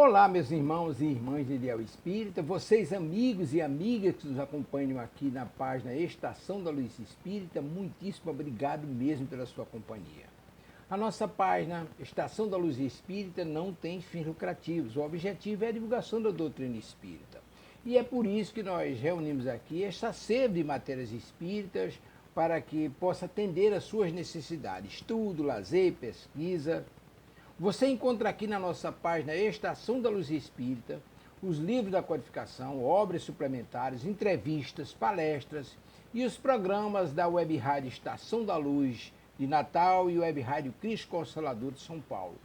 Olá, meus irmãos e irmãs de Ideal Espírita, vocês amigos e amigas que nos acompanham aqui na página Estação da Luz Espírita, muitíssimo obrigado mesmo pela sua companhia. A nossa página Estação da Luz Espírita não tem fins lucrativos, o objetivo é a divulgação da doutrina espírita. E é por isso que nós reunimos aqui esta sede de matérias espíritas para que possa atender às suas necessidades, estudo, lazer, pesquisa. Você encontra aqui na nossa página Estação da Luz Espírita os livros da codificação, obras suplementares, entrevistas, palestras e os programas da Web Rádio Estação da Luz de Natal e Web Rádio Cristo Consolador de São Paulo.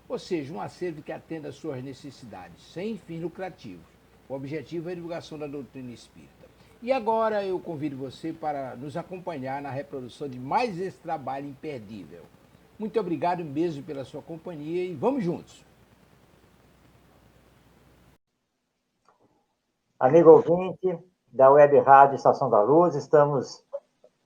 Ou seja, um acervo que atenda às suas necessidades, sem fins lucrativos. O objetivo é a divulgação da doutrina espírita. E agora eu convido você para nos acompanhar na reprodução de mais esse trabalho imperdível. Muito obrigado mesmo pela sua companhia e vamos juntos. Amigo ouvinte da Web Rádio Estação da Luz, estamos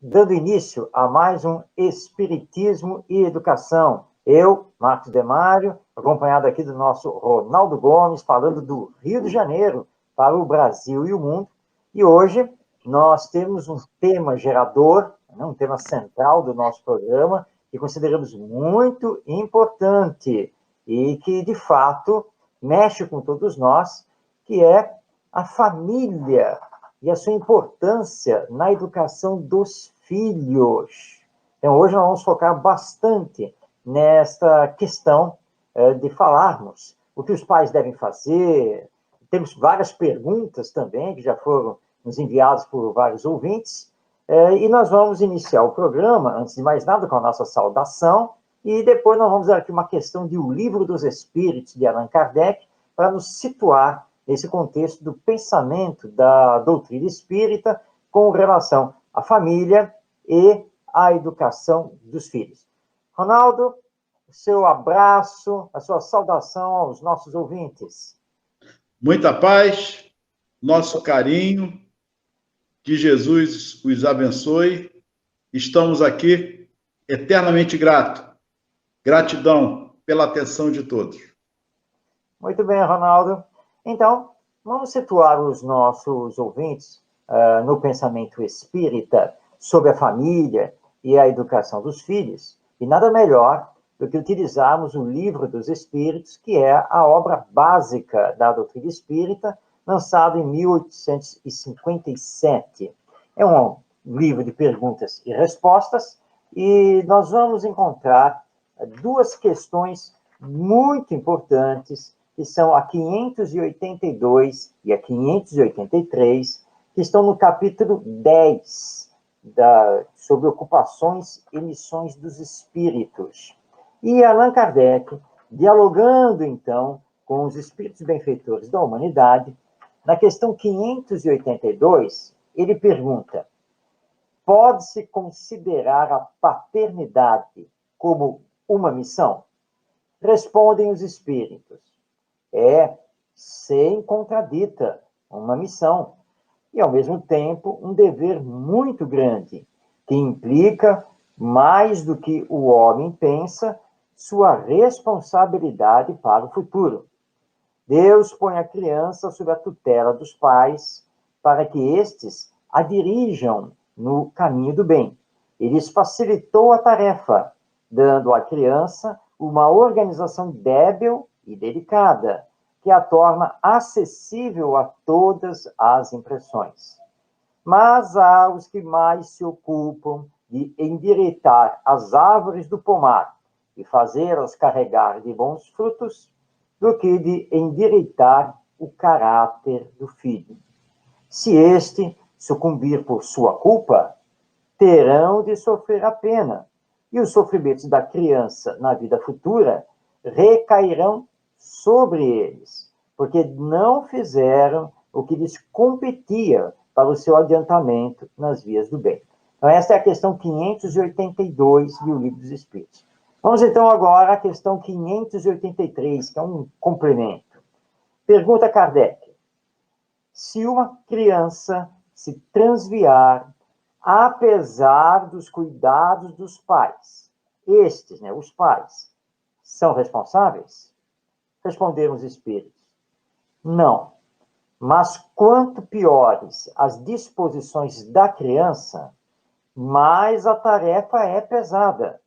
dando início a mais um Espiritismo e Educação. Eu, Marcos Demário, acompanhado aqui do nosso Ronaldo Gomes, falando do Rio de Janeiro para o Brasil e o mundo. E hoje nós temos um tema gerador, um tema central do nosso programa, que consideramos muito importante e que, de fato, mexe com todos nós, que é a família e a sua importância na educação dos filhos. Então, hoje nós vamos focar bastante nesta questão de falarmos o que os pais devem fazer. Temos várias perguntas também, que já foram nos enviadas por vários ouvintes, e nós vamos iniciar o programa, antes de mais nada, com a nossa saudação, e depois nós vamos ver aqui uma questão de O Livro dos Espíritos, de Allan Kardec, para nos situar nesse contexto do pensamento da doutrina espírita com relação à família e à educação dos filhos. Ronaldo, o seu abraço, a sua saudação aos nossos ouvintes. Muita paz, nosso carinho, que Jesus os abençoe. Estamos aqui eternamente gratos. Gratidão pela atenção de todos. Muito bem, Ronaldo. Então, vamos situar os nossos ouvintes no pensamento espírita sobre a família e a educação dos filhos. E nada melhor do que utilizarmos o Livro dos Espíritos, que é a obra básica da doutrina espírita, lançado em 1857. É um livro de perguntas e respostas, e nós vamos encontrar duas questões muito importantes, que são a 582 e a 583, que estão no capítulo 10, sobre ocupações e missões dos espíritos. E Allan Kardec, dialogando, então, com os espíritos benfeitores da humanidade, na questão 582, ele pergunta: pode-se considerar a paternidade como uma missão? Respondem os espíritos: é, sem contradita, uma missão, e, ao mesmo tempo, um dever muito grande, que implica, mais do que o homem pensa, sua responsabilidade para o futuro. Deus põe a criança sob a tutela dos pais para que estes a dirijam no caminho do bem. Ele lhes facilitou a tarefa, dando à criança uma organização débil e delicada, que a torna acessível a todas as impressões. Mas há os que mais se ocupam de endireitar as árvores do pomar e fazê-las carregar de bons frutos, do que de endireitar o caráter do filho. Se este sucumbir por sua culpa, terão de sofrer a pena, e os sofrimentos da criança na vida futura recairão sobre eles, porque não fizeram o que lhes competia para o seu adiantamento nas vias do bem. Então, esta é a questão 582 do Livro dos Espíritos. Vamos, então, agora à questão 583, que é um complemento. Pergunta Kardec: se uma criança se transviar, apesar dos cuidados dos pais, estes, os pais, são responsáveis? Responderam os espíritos: Não. Mas quanto piores as disposições da criança, mais a tarefa é pesada.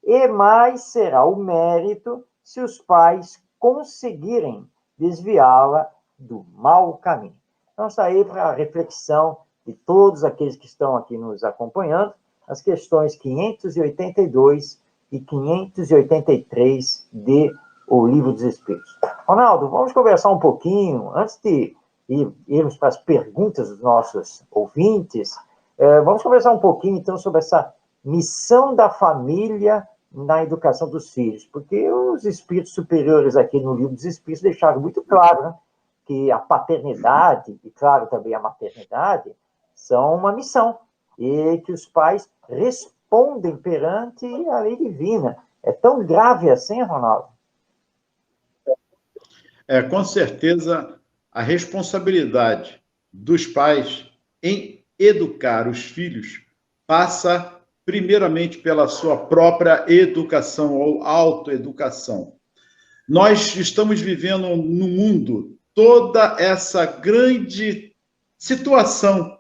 E mais será o mérito se os pais conseguirem desviá-la do mau caminho. Então, está aí para a reflexão de todos aqueles que estão aqui nos acompanhando, as questões 582 e 583 de O Livro dos Espíritos. Ronaldo, vamos conversar um pouquinho, antes de irmos para as perguntas dos nossos ouvintes, vamos conversar um pouquinho, então, sobre essa missão da família na educação dos filhos, porque os espíritos superiores aqui no Livro dos Espíritos deixaram muito claro, né, que a paternidade, e claro também a maternidade, são uma missão, e que os pais respondem perante a lei divina. É tão grave assim, Ronaldo? Com certeza, a responsabilidade dos pais em educar os filhos passa primeiramente pela sua própria educação ou autoeducação. Nós estamos vivendo no mundo toda essa grande situação,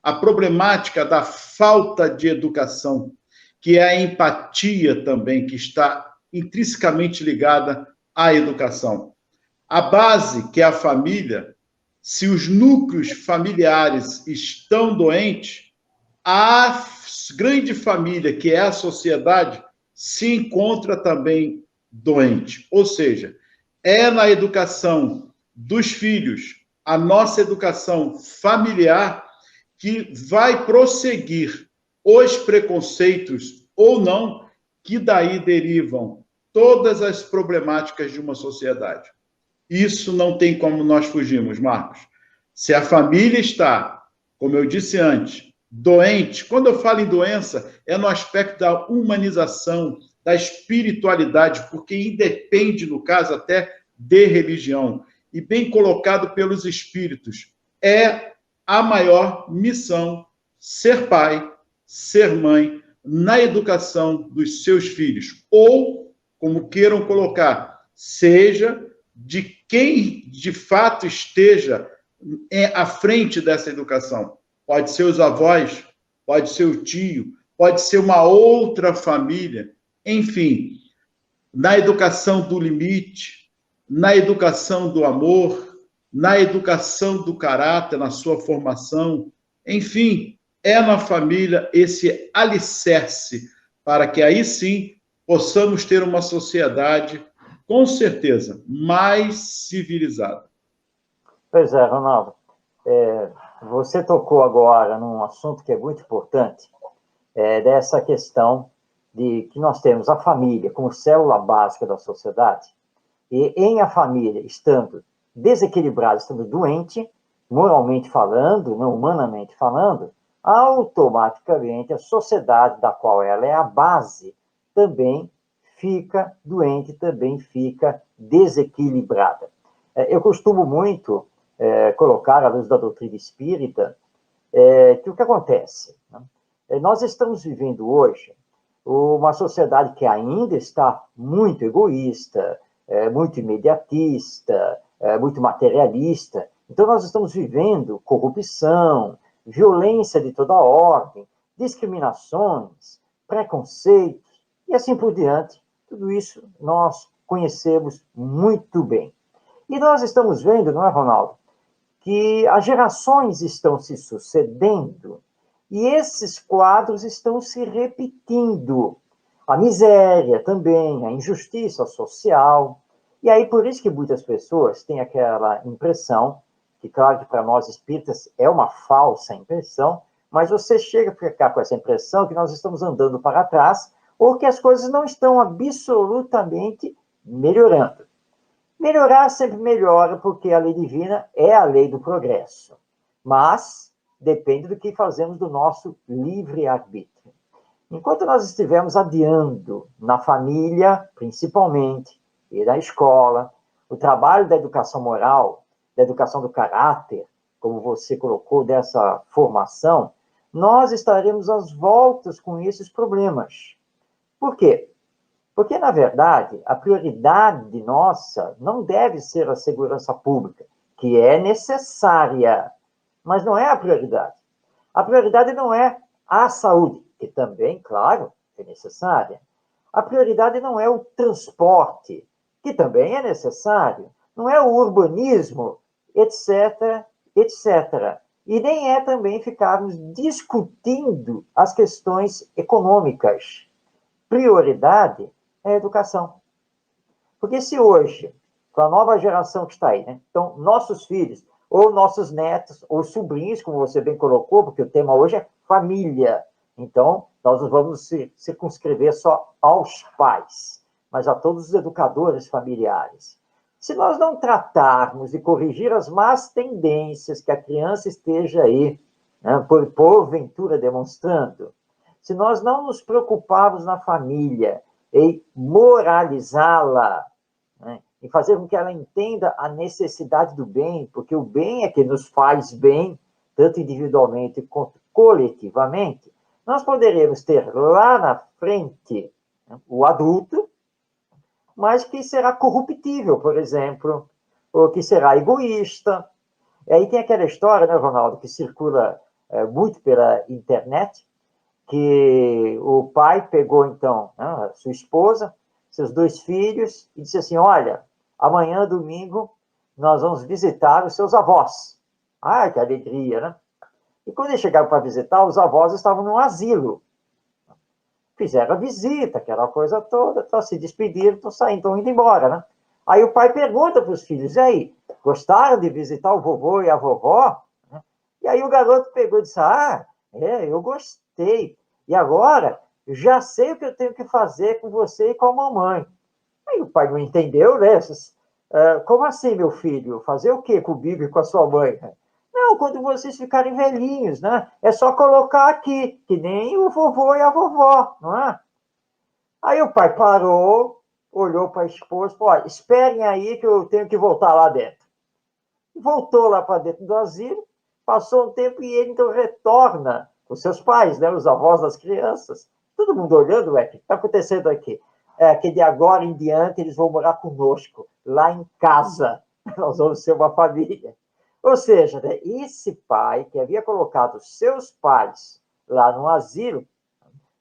a problemática da falta de educação, que é a empatia também, que está intrinsecamente ligada à educação. A base, que é a família, se os núcleos familiares estão doentes, a grande família, que é a sociedade, se encontra também doente. Ou seja, é na educação dos filhos, a nossa educação familiar, que vai prosseguir os preconceitos ou não, que daí derivam todas as problemáticas de uma sociedade. Isso não tem como nós fugirmos, Marcos. Se a família está, como eu disse antes, doente, quando eu falo em doença, é no aspecto da humanização, da espiritualidade, porque independe, no caso, até de religião. E bem colocado pelos espíritos, é a maior missão ser pai, ser mãe, na educação dos seus filhos. Ou, como queiram colocar, seja de quem de fato esteja à frente dessa educação. Pode ser os avós, pode ser o tio, pode ser uma outra família. Enfim, na educação do limite, na educação do amor, na educação do caráter, na sua formação. Enfim, é na família esse alicerce para que aí sim possamos ter uma sociedade, com certeza, mais civilizada. Pois é, Ronaldo. Você tocou agora num assunto que é muito importante, dessa questão de que nós temos a família como célula básica da sociedade, e em a família estando desequilibrada, estando doente, moralmente falando, não humanamente falando, automaticamente a sociedade da qual ela é a base também fica doente, também fica desequilibrada. Eu costumo muito colocar, à luz da doutrina espírita, que o que acontece? Né? Nós estamos vivendo hoje uma sociedade que ainda está muito egoísta, muito imediatista, muito materialista. Então, nós estamos vivendo corrupção, violência de toda ordem, discriminações, preconceitos, e assim por diante. Tudo isso nós conhecemos muito bem. E nós estamos vendo, não é, Ronaldo, que as gerações estão se sucedendo e esses quadros estão se repetindo. A miséria também, a injustiça social. E aí, por isso que muitas pessoas têm aquela impressão, que claro que para nós espíritas é uma falsa impressão, mas você chega a ficar com essa impressão que nós estamos andando para trás ou que as coisas não estão absolutamente melhorando. Melhorar sempre melhora, porque a lei divina é a lei do progresso. Mas depende do que fazemos do nosso livre-arbítrio. Enquanto nós estivermos adiando na família, principalmente, e na escola, o trabalho da educação moral, da educação do caráter, como você colocou, dessa formação, nós estaremos às voltas com esses problemas. Por quê? Porque, na verdade, a prioridade nossa não deve ser a segurança pública, que é necessária, mas não é a prioridade. A prioridade não é a saúde, que também, claro, é necessária. A prioridade não é o transporte, que também é necessário. Não é o urbanismo, etc., etc. E nem é também ficarmos discutindo as questões econômicas. Prioridade é a educação. Porque se hoje, com a nova geração que está aí, né, então, nossos filhos, ou nossos netos, ou sobrinhos, como você bem colocou, porque o tema hoje é família. Então, nós não vamos circunscrever só aos pais, mas a todos os educadores familiares. Se nós não tratarmos de corrigir as más tendências que a criança esteja aí, né, porventura demonstrando, se nós não nos preocuparmos na família em moralizá-la, né, em fazer com que ela entenda a necessidade do bem, porque o bem é que nos faz bem, tanto individualmente quanto coletivamente, nós poderemos ter lá na frente, né, o adulto, mas que será corruptível, por exemplo, ou que será egoísta. E aí tem aquela história, né, Ronaldo, que circula muito pela internet, que o pai pegou, então, né, a sua esposa, seus 2 filhos, e disse assim, olha, amanhã, domingo, nós vamos visitar os seus avós. Ah, que alegria, né? E quando eles chegaram para visitar, os avós estavam num asilo. Fizeram a visita, aquela coisa toda, então, se despediram, estão saindo, estão indo embora, né? Aí o pai pergunta para os filhos, e aí, gostaram de visitar o vovô e a vovó? E aí o garoto pegou e disse, eu gostei. E agora, já sei o que eu tenho que fazer com você e com a mamãe. Aí o pai não entendeu, né? Como assim, meu filho? Fazer o quê comigo e com a sua mãe? Não, quando vocês ficarem velhinhos, né? É só colocar aqui, que nem o vovô e a vovó, não é? Aí o pai parou, olhou para a esposa e falou, olha, esperem aí que eu tenho que voltar lá dentro. Voltou lá para dentro do asilo, passou um tempo e ele então retorna com seus pais, né? Os avós das crianças. Todo mundo olhando, o que está acontecendo aqui? Que de agora em diante eles vão morar conosco, lá em casa. Nós vamos ser uma família. Ou seja, né, esse pai que havia colocado seus pais lá no asilo,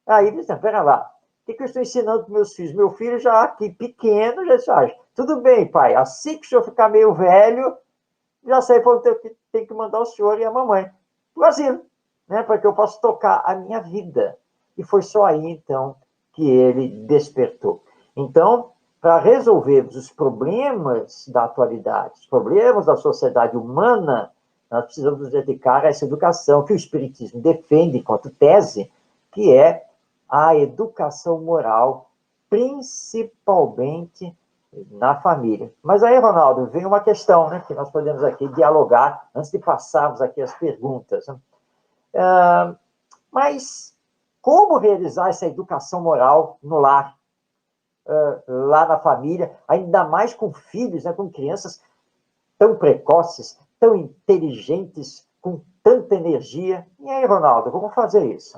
aí ele disse, pera lá, o que eu estou ensinando para meus filhos? Meu filho já aqui pequeno, já disse, tudo bem, pai, assim que o senhor ficar meio velho, já sei para onde tem que mandar o senhor e a mamãe para o asilo, né, para que eu possa tocar a minha vida. E foi só aí, então, que ele despertou. Então, para resolvermos os problemas da atualidade, os problemas da sociedade humana, nós precisamos nos dedicar a essa educação que o Espiritismo defende enquanto tese, que é a educação moral, principalmente na família. Mas aí, Ronaldo, vem uma questão, né, que nós podemos aqui dialogar antes de passarmos aqui as perguntas. Mas como realizar essa educação moral no lar? Lá na família, ainda mais com filhos, né, com crianças tão precoces, tão inteligentes, com tanta energia. E aí, Ronaldo, como fazer isso?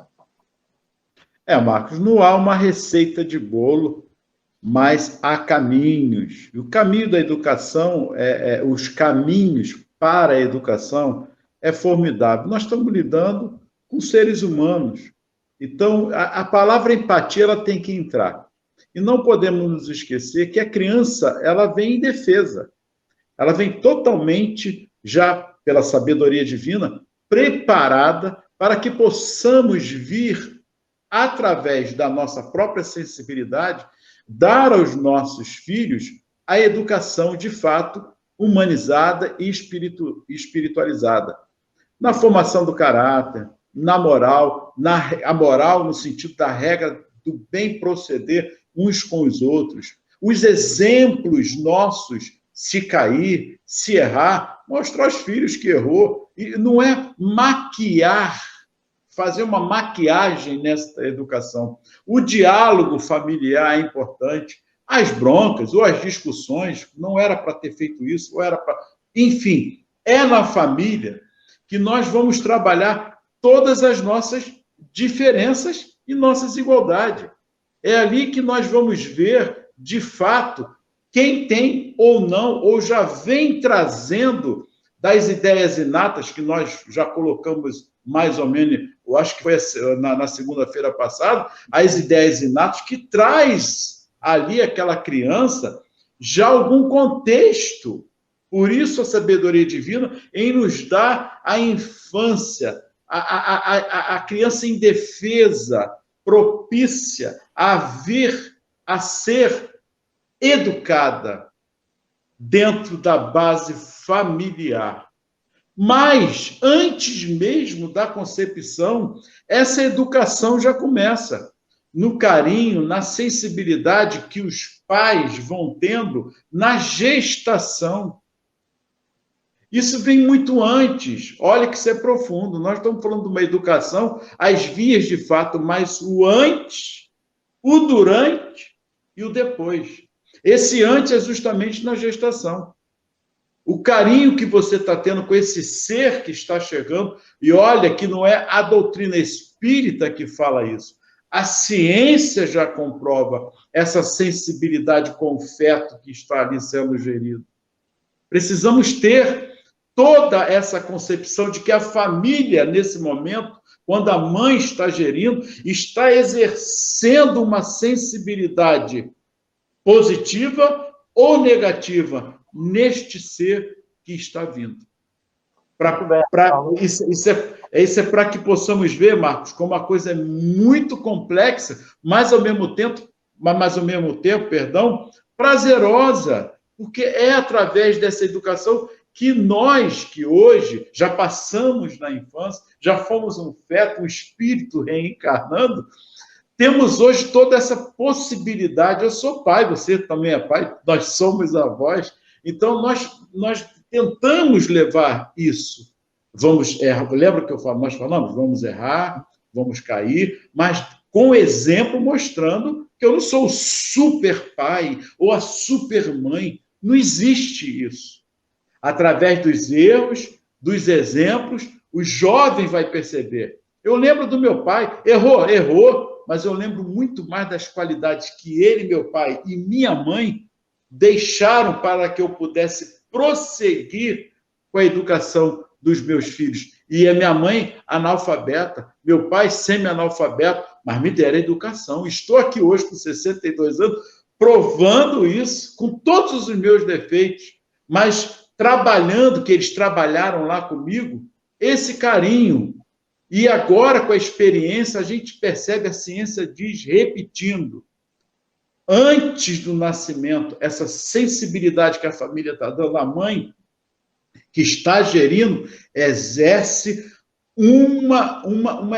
Marcos, não há uma receita de bolo, mas há caminhos. E o caminho da educação, os caminhos para a educação é formidável. Nós estamos lidando com seres humanos. Então, a palavra empatia ela tem que entrar. E não podemos nos esquecer que a criança ela vem em defesa. Ela vem totalmente, já pela sabedoria divina, preparada para que possamos vir, através da nossa própria sensibilidade, dar aos nossos filhos a educação, de fato, humanizada e espiritualizada. Na formação do caráter, na moral, a moral no sentido da regra do bem proceder uns com os outros. Os exemplos nossos, se cair, se errar, mostrar aos filhos que errou. E não é maquiar, fazer uma maquiagem nessa educação. O diálogo familiar é importante. As broncas ou as discussões, não era para ter feito isso, ou era para... Enfim, é na família que nós vamos trabalhar todas as nossas diferenças e nossas igualdades. É ali que nós vamos ver, de fato, quem tem ou não, ou já vem trazendo das ideias inatas, que nós já colocamos mais ou menos, eu acho que foi na segunda-feira passada, as ideias inatas, que traz ali aquela criança já algum contexto. Por isso a sabedoria divina em nos dar a infância, a criança indefesa, propícia a vir a ser educada dentro da base familiar. Mas, antes mesmo da concepção, essa educação já começa no carinho, na sensibilidade que os pais vão tendo na gestação. Isso vem muito antes. Olha que isso é profundo. Nós estamos falando de uma educação às vias de fato, mas o antes, o durante e o depois. Esse antes é justamente na gestação. O carinho que você está tendo com esse ser que está chegando, e olha que não é a doutrina espírita que fala isso. A ciência já comprova essa sensibilidade com o feto que está ali sendo gerido. Precisamos ter toda essa concepção de que a família, nesse momento, quando a mãe está gerindo, está exercendo uma sensibilidade positiva ou negativa neste ser que está vindo. Isso é para que possamos ver, Marcos, como uma coisa muito complexa, mas ao mesmo tempo, prazerosa, porque é através dessa educação que nós, que hoje já passamos na infância, já fomos um feto, um espírito reencarnando, temos hoje toda essa possibilidade. Eu sou pai, você também é pai, nós somos avós, então nós tentamos levar isso. Vamos errar, lembra que nós falamos? Vamos errar, vamos cair, mas com exemplo mostrando que eu não sou o super pai ou a super mãe. Não existe isso. Através dos erros, dos exemplos, o jovem vai perceber. Eu lembro do meu pai, errou, mas eu lembro muito mais das qualidades que ele, meu pai e minha mãe deixaram para que eu pudesse prosseguir com a educação dos meus filhos. E a minha mãe analfabeta, meu pai semi-analfabeto, mas me deram educação. Estou aqui hoje com 62 anos, provando isso, com todos os meus defeitos, mas trabalhando, que eles trabalharam lá comigo, esse carinho. E agora, com a experiência, a gente percebe, a ciência diz, repetindo, antes do nascimento, essa sensibilidade que a família está dando à mãe, que está gerindo, exerce uma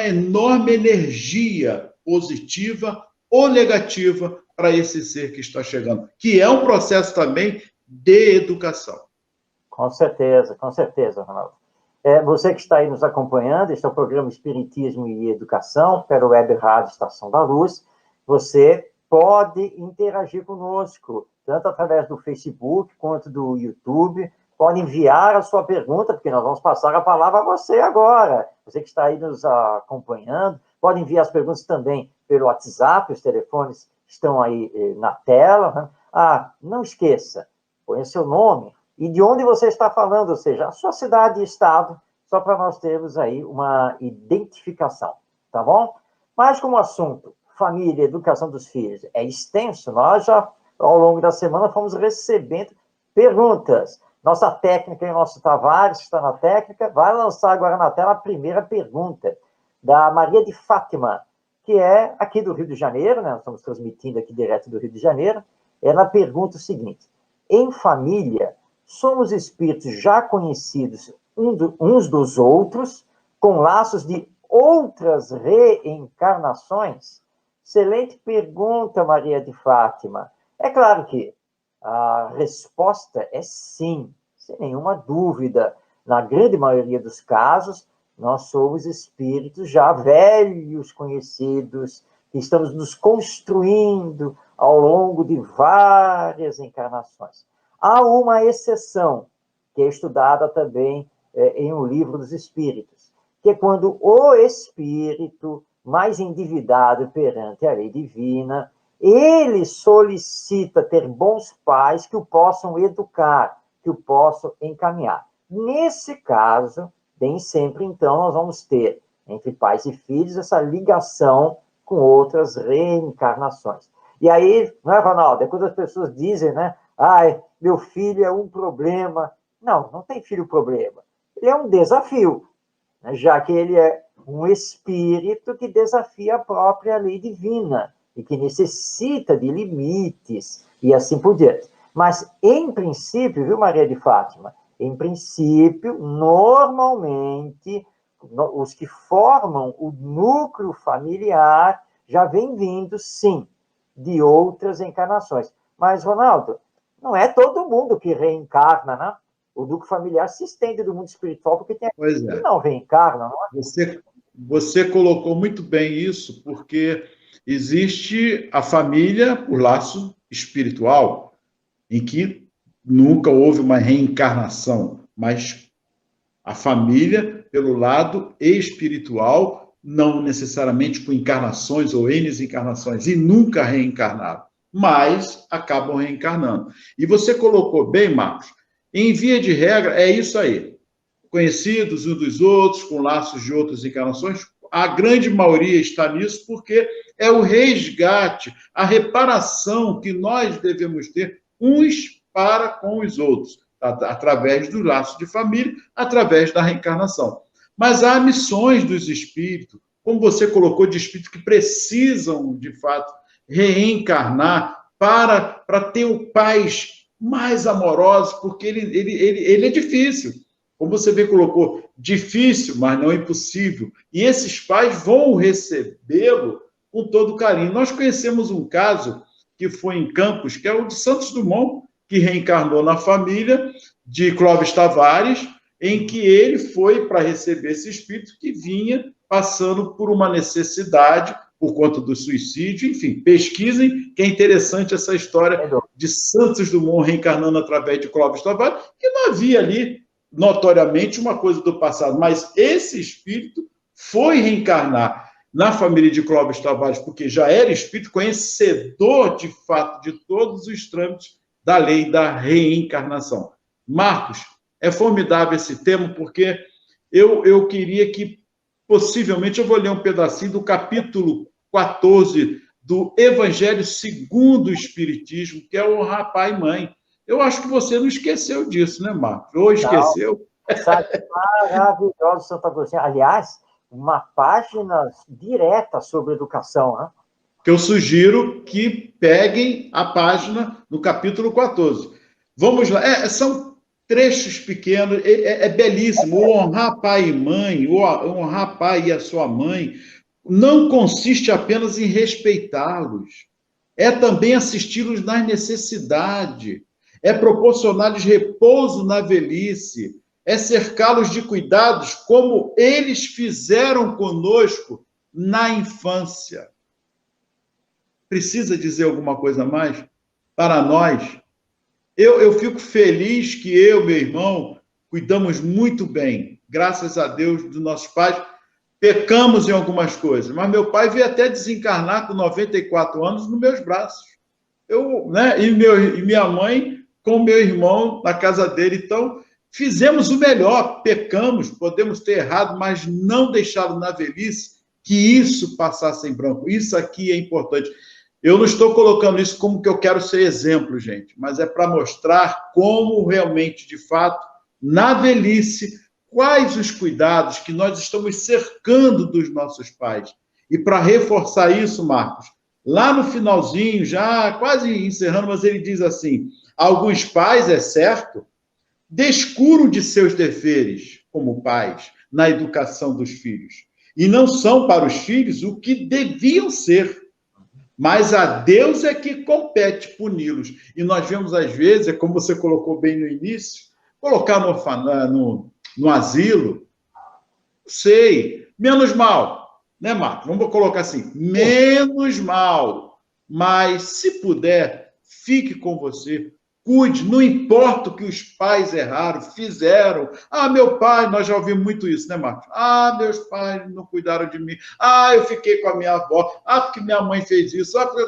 enorme energia positiva ou negativa para esse ser que está chegando, que é um processo também de educação. Com certeza, Ronaldo. Você que está aí nos acompanhando, este é o programa Espiritismo e Educação, pela Web Rádio Estação da Luz. Você pode interagir conosco, tanto através do Facebook quanto do YouTube. Pode enviar a sua pergunta, porque nós vamos passar a palavra a você agora. Você que está aí nos acompanhando, pode enviar as perguntas também pelo WhatsApp, os telefones estão aí na tela. Não esqueça, ponha seu nome e de onde você está falando, ou seja, a sua cidade e estado, só para nós termos aí uma identificação, tá bom? Mas como o assunto família e educação dos filhos é extenso, nós já, ao longo da semana, fomos recebendo perguntas. Nossa técnica, nosso Tavares, que está na técnica, vai lançar agora na tela a primeira pergunta, da Maria de Fátima, que é aqui do Rio de Janeiro, né? Nós estamos transmitindo aqui direto do Rio de Janeiro. Ela pergunta o seguinte: em família, somos espíritos já conhecidos uns dos outros, com laços de outras reencarnações? Excelente pergunta, Maria de Fátima. É claro que a resposta é sim, sem nenhuma dúvida. Na grande maioria dos casos, nós somos espíritos já velhos conhecidos, que estamos nos construindo ao longo de várias encarnações. Há uma exceção, que é estudada também em um livro dos espíritos, que é quando o espírito, mais endividado perante a lei divina, ele solicita ter bons pais que o possam educar, que o possam encaminhar. Nesse caso, bem sempre, então, nós vamos ter, entre pais e filhos, essa ligação com outras reencarnações. E aí, não é, Ronaldo? É quando as pessoas dizem, né? Ai, meu filho é um problema. Não, não tem filho problema. Ele é um desafio, né? Já que ele é um espírito que desafia a própria lei divina e que necessita de limites e assim por diante. Mas, em princípio, viu, Maria de Fátima? Em princípio, normalmente, os que formam o núcleo familiar já vêm vindo, sim, de outras encarnações. Mas, Ronaldo, não é todo mundo que reencarna, né? O núcleo familiar se estende do mundo espiritual, porque tem aqueles que não reencarnam, não é? Você colocou muito bem isso, porque existe a família, o laço espiritual, em que nunca houve uma reencarnação, mas a família, pelo lado espiritual, não necessariamente com encarnações ou N encarnações, e nunca reencarnaram, mas acabam reencarnando. E você colocou bem, Marcos, em via de regra, é isso aí. Conhecidos uns dos outros, com laços de outras encarnações, a grande maioria está nisso porque é o resgate, a reparação que nós devemos ter uns para com os outros, através do laço de família, através da reencarnação. Mas há missões dos espíritos, como você colocou, de espíritos que precisam, de fato, reencarnar para ter o pais mais amorosos, porque ele é difícil. Como você bem colocou, difícil, mas não impossível. E esses pais vão recebê-lo com todo carinho. Nós conhecemos um caso que foi em Campos, que é o de Santos Dumont, que reencarnou na família de Clóvis Tavares, em que ele foi para receber esse espírito que vinha passando por uma necessidade por conta do suicídio. Enfim, pesquisem, que é interessante essa história de Santos Dumont reencarnando através de Clóvis Tavares, que não havia ali notoriamente uma coisa do passado, mas esse espírito foi reencarnar na família de Clóvis Tavares, porque já era espírito conhecedor, de fato, de todos os trâmites da lei da reencarnação. Marcos, é formidável esse tema, porque eu queria que, possivelmente, eu vou ler um pedacinho do capítulo 14 do Evangelho segundo o Espiritismo, que é honrar pai e mãe. Eu acho que você não esqueceu disso, né, Marcos? Ou esqueceu? Sabe, maravilhoso, Santo Agostinho. Aliás, uma página direta sobre educação, né? Que eu sugiro que peguem a página no capítulo 14. Vamos lá. São trechos pequenos, é belíssimo. O honrar pai e mãe, o honrar pai e a sua mãe, não consiste apenas em respeitá-los. É também assisti-los nas necessidades. É proporcionar-lhes repouso na velhice, é cercá-los de cuidados como eles fizeram conosco na infância. Precisa dizer alguma coisa a mais? Para nós, eu fico feliz que eu, meu irmão, cuidamos muito bem, graças a Deus, dos nossos pais. Pecamos em algumas coisas, mas meu pai veio até desencarnar com 94 anos nos meus braços. E minha mãe com meu irmão na casa dele. Então, fizemos o melhor, pecamos, podemos ter errado, mas não deixaram na velhice que isso passasse em branco. Isso aqui é importante. Eu não estou colocando isso como que eu quero ser exemplo, gente, mas é para mostrar como realmente, de fato, na velhice, quais os cuidados que nós estamos cercando dos nossos pais. E para reforçar isso, Marcos, lá no finalzinho, já quase encerrando, mas ele diz assim: alguns pais, é certo, descuram de seus deveres como pais na educação dos filhos e não são para os filhos o que deviam ser. Mas a Deus é que compete puni-los. E nós vemos, às vezes, como você colocou bem no início, colocar no asilo, sei, menos mal, né, Marcos? Vamos colocar assim, menos mal. Mas, se puder, fique com você, cuide, não importa o que os pais erraram, fizeram. Ah, meu pai, nós já ouvimos muito isso, né, Marcos? Ah, meus pais não cuidaram de mim. Ah, eu fiquei com a minha avó. Ah, porque minha mãe fez isso. Ah, porque...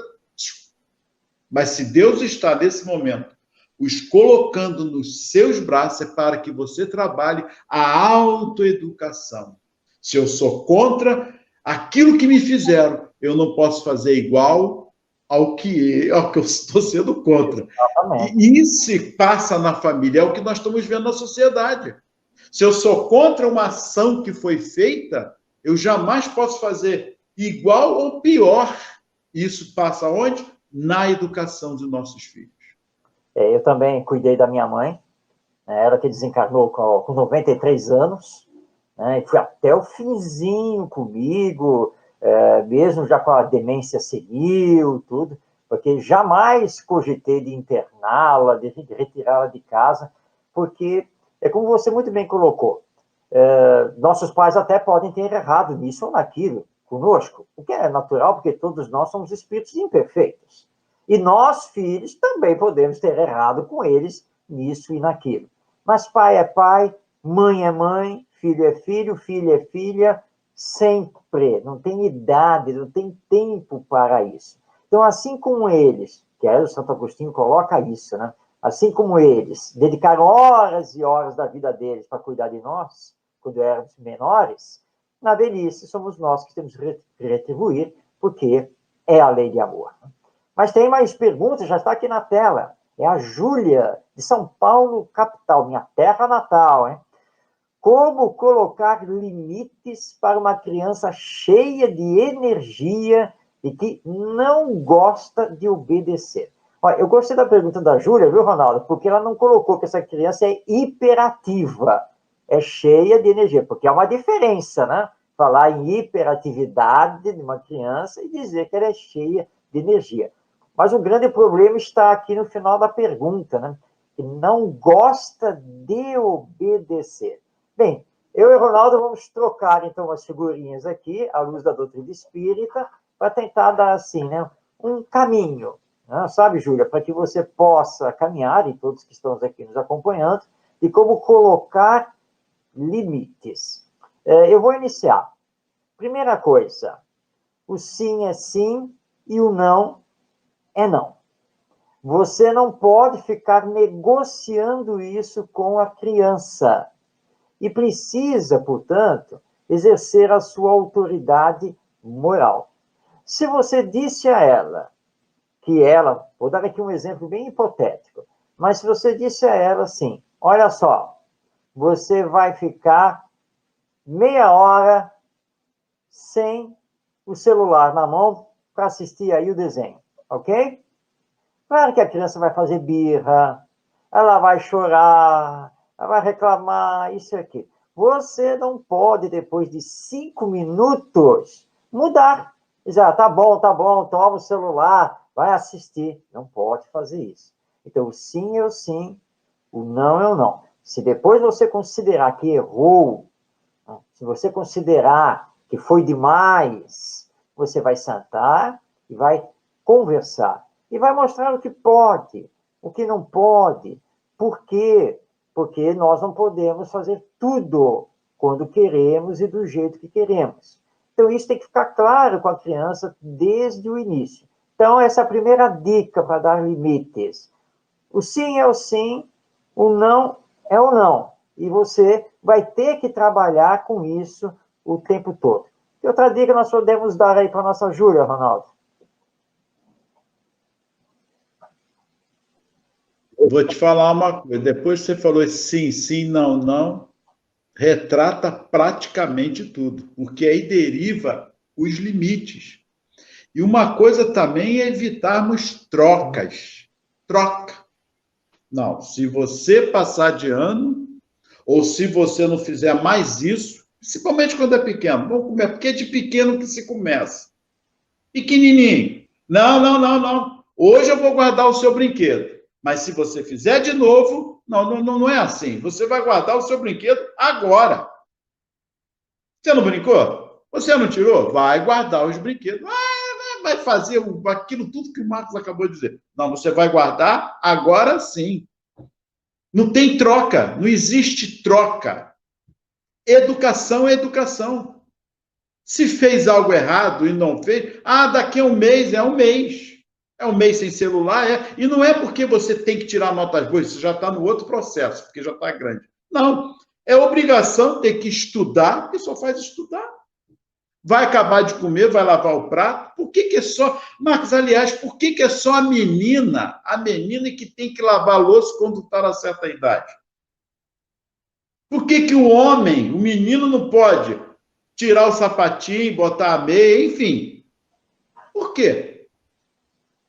Mas se Deus está nesse momento os colocando nos seus braços é para que você trabalhe a autoeducação. Se eu sou contra aquilo que me fizeram, eu não posso fazer igual ao que eu estou sendo contra. E isso se passa na família, é o que nós estamos vendo na sociedade. Se eu sou contra uma ação que foi feita, eu jamais posso fazer igual ou pior. Isso passa onde? Na educação de nossos filhos. Eu também cuidei da minha mãe, né? Ela que desencarnou com 93 anos, né? E foi até o finzinho comigo, mesmo já com a demência senil, tudo, porque jamais cogitei de interná-la, de retirá-la de casa, porque, é como você muito bem colocou, nossos pais até podem ter errado nisso ou naquilo conosco, o que é natural, porque todos nós somos espíritos imperfeitos. E nós, filhos, também podemos ter errado com eles nisso e naquilo. Mas pai é pai, mãe é mãe, filho é filho, filha é filha, sempre. Não tem idade, não tem tempo para isso. Então, assim como eles, que o Santo Agostinho coloca isso, né? Assim como eles dedicaram horas e horas da vida deles para cuidar de nós, quando éramos menores, na velhice somos nós que temos que retribuir, porque é a lei de amor. Mas tem mais perguntas, já está aqui na tela. É a Júlia, de São Paulo, capital, minha terra natal, hein? Como colocar limites para uma criança cheia de energia e que não gosta de obedecer? Olha, eu gostei da pergunta da Júlia, viu, Ronaldo? Porque ela não colocou que essa criança é hiperativa, é cheia de energia, porque há uma diferença, né? Falar em hiperatividade de uma criança e dizer que ela é cheia de energia. Mas o grande problema está aqui no final da pergunta, né? Que não gosta de obedecer. Bem, eu e o Ronaldo vamos trocar, então, as figurinhas aqui, à luz da doutrina espírita, para tentar dar, assim, né, um caminho, né? Sabe, Júlia, para que você possa caminhar, e todos que estão aqui nos acompanhando, e como colocar limites. Eu vou iniciar. Primeira coisa, o sim é sim e o não é não. Você não pode ficar negociando isso com a criança. E precisa, portanto, exercer a sua autoridade moral. Se você disse a ela que ela, vou dar aqui um exemplo bem hipotético, mas se você disse a ela assim, olha só, você vai ficar meia hora sem o celular na mão para assistir aí o desenho, ok? Claro que a criança vai fazer birra, ela vai chorar, ela vai reclamar, isso e aquilo. Você não pode, depois de 5 minutos, mudar. Já, tá bom, toma o celular, vai assistir. Não pode fazer isso. Então, o sim é o sim, o não é o não. Se depois você considerar que errou, se você considerar que foi demais, você vai sentar e vai conversar. E vai mostrar o que pode, o que não pode. Por quê? Porque nós não podemos fazer tudo quando queremos e do jeito que queremos. Então, isso tem que ficar claro com a criança desde o início. Então, essa é a primeira dica para dar limites. O sim é o sim, o não é o não. E você vai ter que trabalhar com isso o tempo todo. E outra dica nós podemos dar aí para a nossa Júlia, Ronaldo? Vou te falar uma coisa. Depois que você falou sim, sim, não, não, retrata praticamente tudo, porque aí deriva os limites. E uma coisa também é evitarmos trocas. Troca. Não, se você passar de ano, ou se você não fizer mais isso, principalmente quando é pequeno, vamos comer, porque é de pequeno que se começa. Pequenininho. Não, não, não, não. Hoje eu vou guardar o seu brinquedo. Mas se você fizer de novo, não é assim. Você vai guardar o seu brinquedo agora. Você não brincou? Você não tirou? Vai guardar os brinquedos. Vai fazer aquilo tudo que o Marcos acabou de dizer. Não, você vai guardar agora sim. Não tem troca, não existe troca. Educação é educação. Se fez algo errado e não fez, daqui a um mês é um mês. É um mês sem celular, e não é porque você tem que tirar notas boas, você já está no outro processo, porque já está grande. Não, é obrigação ter que estudar, porque só faz estudar. Vai acabar de comer, vai lavar o prato. Por que é só... Marcos, aliás, por que é só a menina que tem que lavar a louça quando está na certa idade? Por que o homem, o menino, não pode tirar o sapatinho, botar a meia, enfim? Por quê?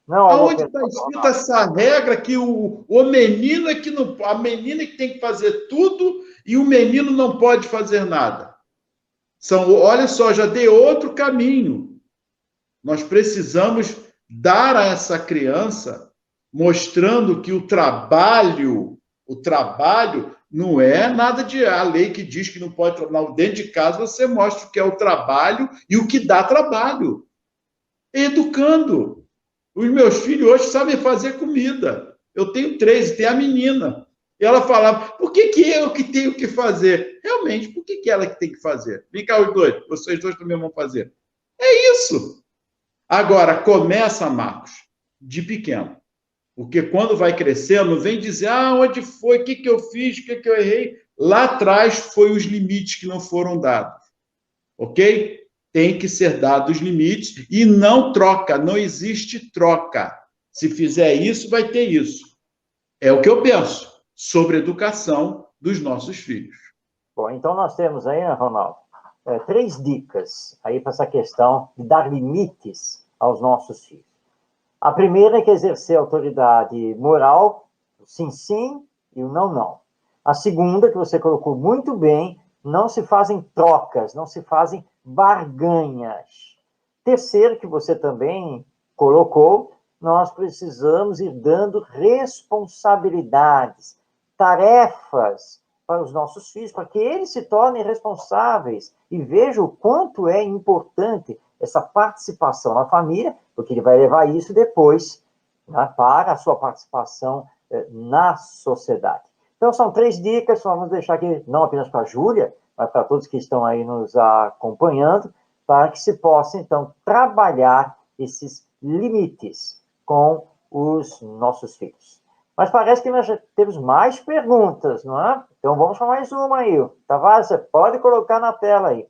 Não, Aonde está escrita essa regra que o menino é que não, a menina é que tem que fazer tudo e o menino não pode fazer nada? Olha só, já dei outro caminho. Nós precisamos dar a essa criança, mostrando que o trabalho não é nada de a lei que diz que não pode trabalhar. Dentro de casa você mostra o que é o trabalho e o que dá trabalho. Educando. Os meus filhos hoje sabem fazer comida. Eu tenho 3 e tem a menina. E ela falava, por que eu que tenho que fazer? Realmente, por que ela que tem que fazer? Vem cá os dois, vocês dois também vão fazer. É isso. Agora, começa, Marcos, de pequeno. Porque quando vai crescendo, vem dizer, onde foi, o que eu fiz, o que eu errei. Lá atrás foi os limites que não foram dados. Ok? Tem que ser dados os limites e não troca, não existe troca. Se fizer isso, vai ter isso. É o que eu penso sobre a educação dos nossos filhos. Bom, então nós temos aí, né, Ronaldo, 3 dicas aí para essa questão de dar limites aos nossos filhos. A primeira é que exercer autoridade moral, o sim, sim e o não, não. A segunda, que você colocou muito bem, não se fazem trocas, não se fazem barganhas. Terceiro, que você também colocou, nós precisamos ir dando responsabilidades, tarefas para os nossos filhos, para que eles se tornem responsáveis e vejam o quanto é importante essa participação na família, porque ele vai levar isso depois, né, para a sua participação na sociedade. Então, são 3 dicas, vamos deixar aqui não apenas para a Júlia, mas para todos que estão aí nos acompanhando, para que se possa, então, trabalhar esses limites com os nossos filhos. Mas parece que nós já temos mais perguntas, não é? Então, vamos para mais uma aí. Tavares, você pode colocar na tela aí.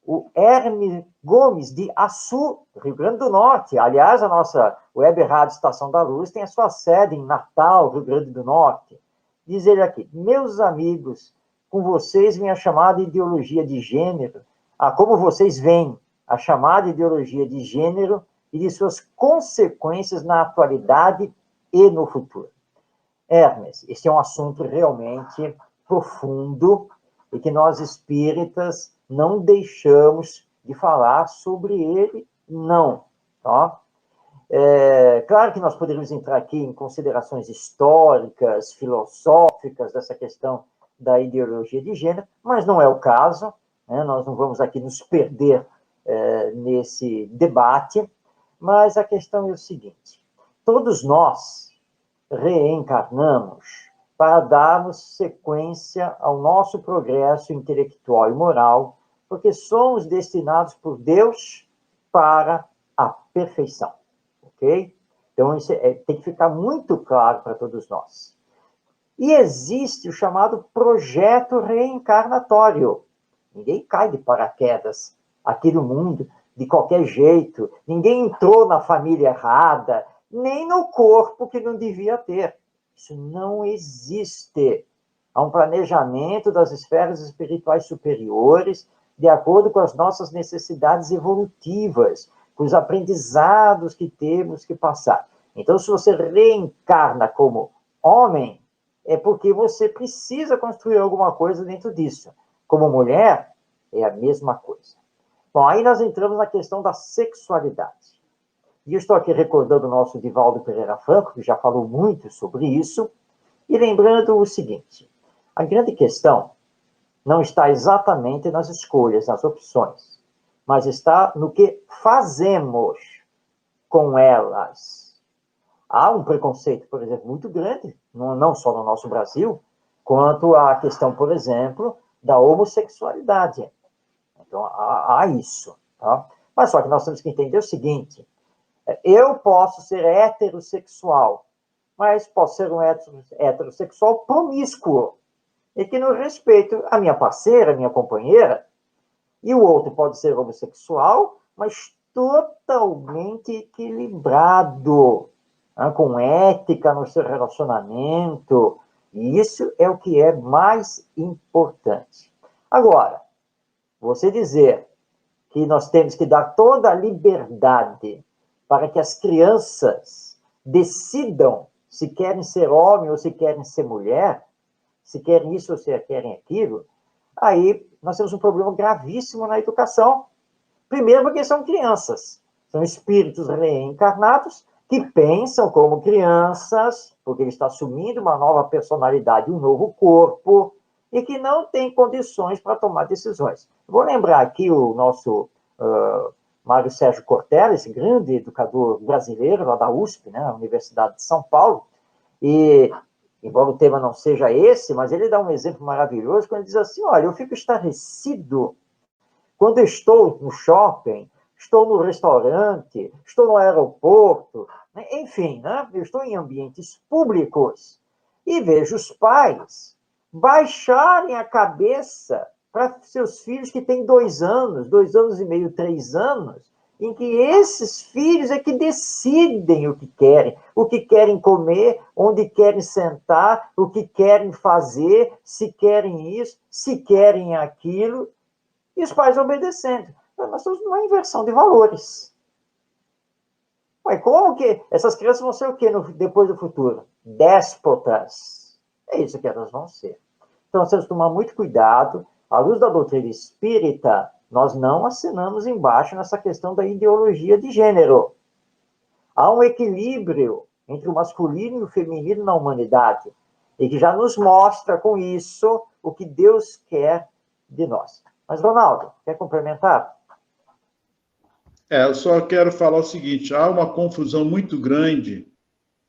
O Hermes Gomes, de Açu, Rio Grande do Norte. Aliás, a nossa Web Rádio Estação da Luz tem a sua sede em Natal, Rio Grande do Norte. Diz ele aqui, meus amigos, com vocês vem a chamada ideologia de gênero. Como vocês veem a chamada ideologia de gênero e de suas consequências na atualidade e no futuro. Hermes, esse é um assunto realmente profundo e que nós espíritas não deixamos de falar sobre ele, não. Tá? Claro que nós poderíamos entrar aqui em considerações históricas, filosóficas dessa questão da ideologia de gênero, mas não é o caso, né? Nós não vamos aqui nos perder nesse debate, mas a questão é o seguinte, todos nós reencarnamos para darmos sequência ao nosso progresso intelectual e moral, porque somos destinados por Deus para a perfeição, ok? Então, isso tem que ficar muito claro para todos nós. E existe o chamado projeto reencarnatório. Ninguém cai de paraquedas aqui no mundo de qualquer jeito, ninguém entrou na família errada, nem no corpo que não devia ter. Isso não existe. Há um planejamento das esferas espirituais superiores, de acordo com as nossas necessidades evolutivas, com os aprendizados que temos que passar. Então, se você reencarna como homem, é porque você precisa construir alguma coisa dentro disso. Como mulher, é a mesma coisa. Bom, aí nós entramos na questão da sexualidade. E eu estou aqui recordando o nosso Divaldo Pereira Franco, que já falou muito sobre isso, e lembrando o seguinte, a grande questão não está exatamente nas escolhas, nas opções, mas está no que fazemos com elas. Há um preconceito, por exemplo, muito grande, não só no nosso Brasil, quanto à questão, por exemplo, da homossexualidade. Então, há isso. Tá? Mas só que nós temos que entender o seguinte, Eu posso ser heterossexual, mas posso ser um heterossexual promíscuo, e que não respeito a minha parceira, a minha companheira, e o outro pode ser homossexual, mas totalmente equilibrado, né, com ética no seu relacionamento. E isso é o que é mais importante. Agora, você dizer que nós temos que dar toda a liberdade para que as crianças decidam se querem ser homem ou se querem ser mulher, se querem isso ou se querem aquilo, aí nós temos um problema gravíssimo na educação. Primeiro, porque são crianças, são espíritos reencarnados que pensam como crianças, porque ele está assumindo uma nova personalidade, um novo corpo, e que não tem condições para tomar decisões. Vou lembrar aqui o nosso Mário Sérgio Cortella, esse grande educador brasileiro lá da USP, né, a Universidade de São Paulo, e, embora o tema não seja esse, mas ele dá um exemplo maravilhoso quando ele diz assim, olha, eu fico estarrecido quando eu estou no shopping, estou no restaurante, estou no aeroporto, enfim, né, eu estou em ambientes públicos e vejo os pais baixarem a cabeça para seus filhos que têm 2 anos, 2 anos e meio, 3 anos, em que esses filhos é que decidem o que querem comer, onde querem sentar, o que querem fazer, se querem isso, se querem aquilo, e os pais obedecendo. Nós estamos numa inversão de valores. Mas como que essas crianças vão ser o quê depois do futuro? Déspotas. É isso que elas vão ser. Então, nós temos que tomar muito cuidado. À luz da doutrina espírita, nós não assinamos embaixo nessa questão da ideologia de gênero. Há um equilíbrio entre o masculino e o feminino na humanidade, e que já nos mostra com isso o que Deus quer de nós. Mas, Ronaldo, quer complementar? Eu só quero falar o seguinte, há uma confusão muito grande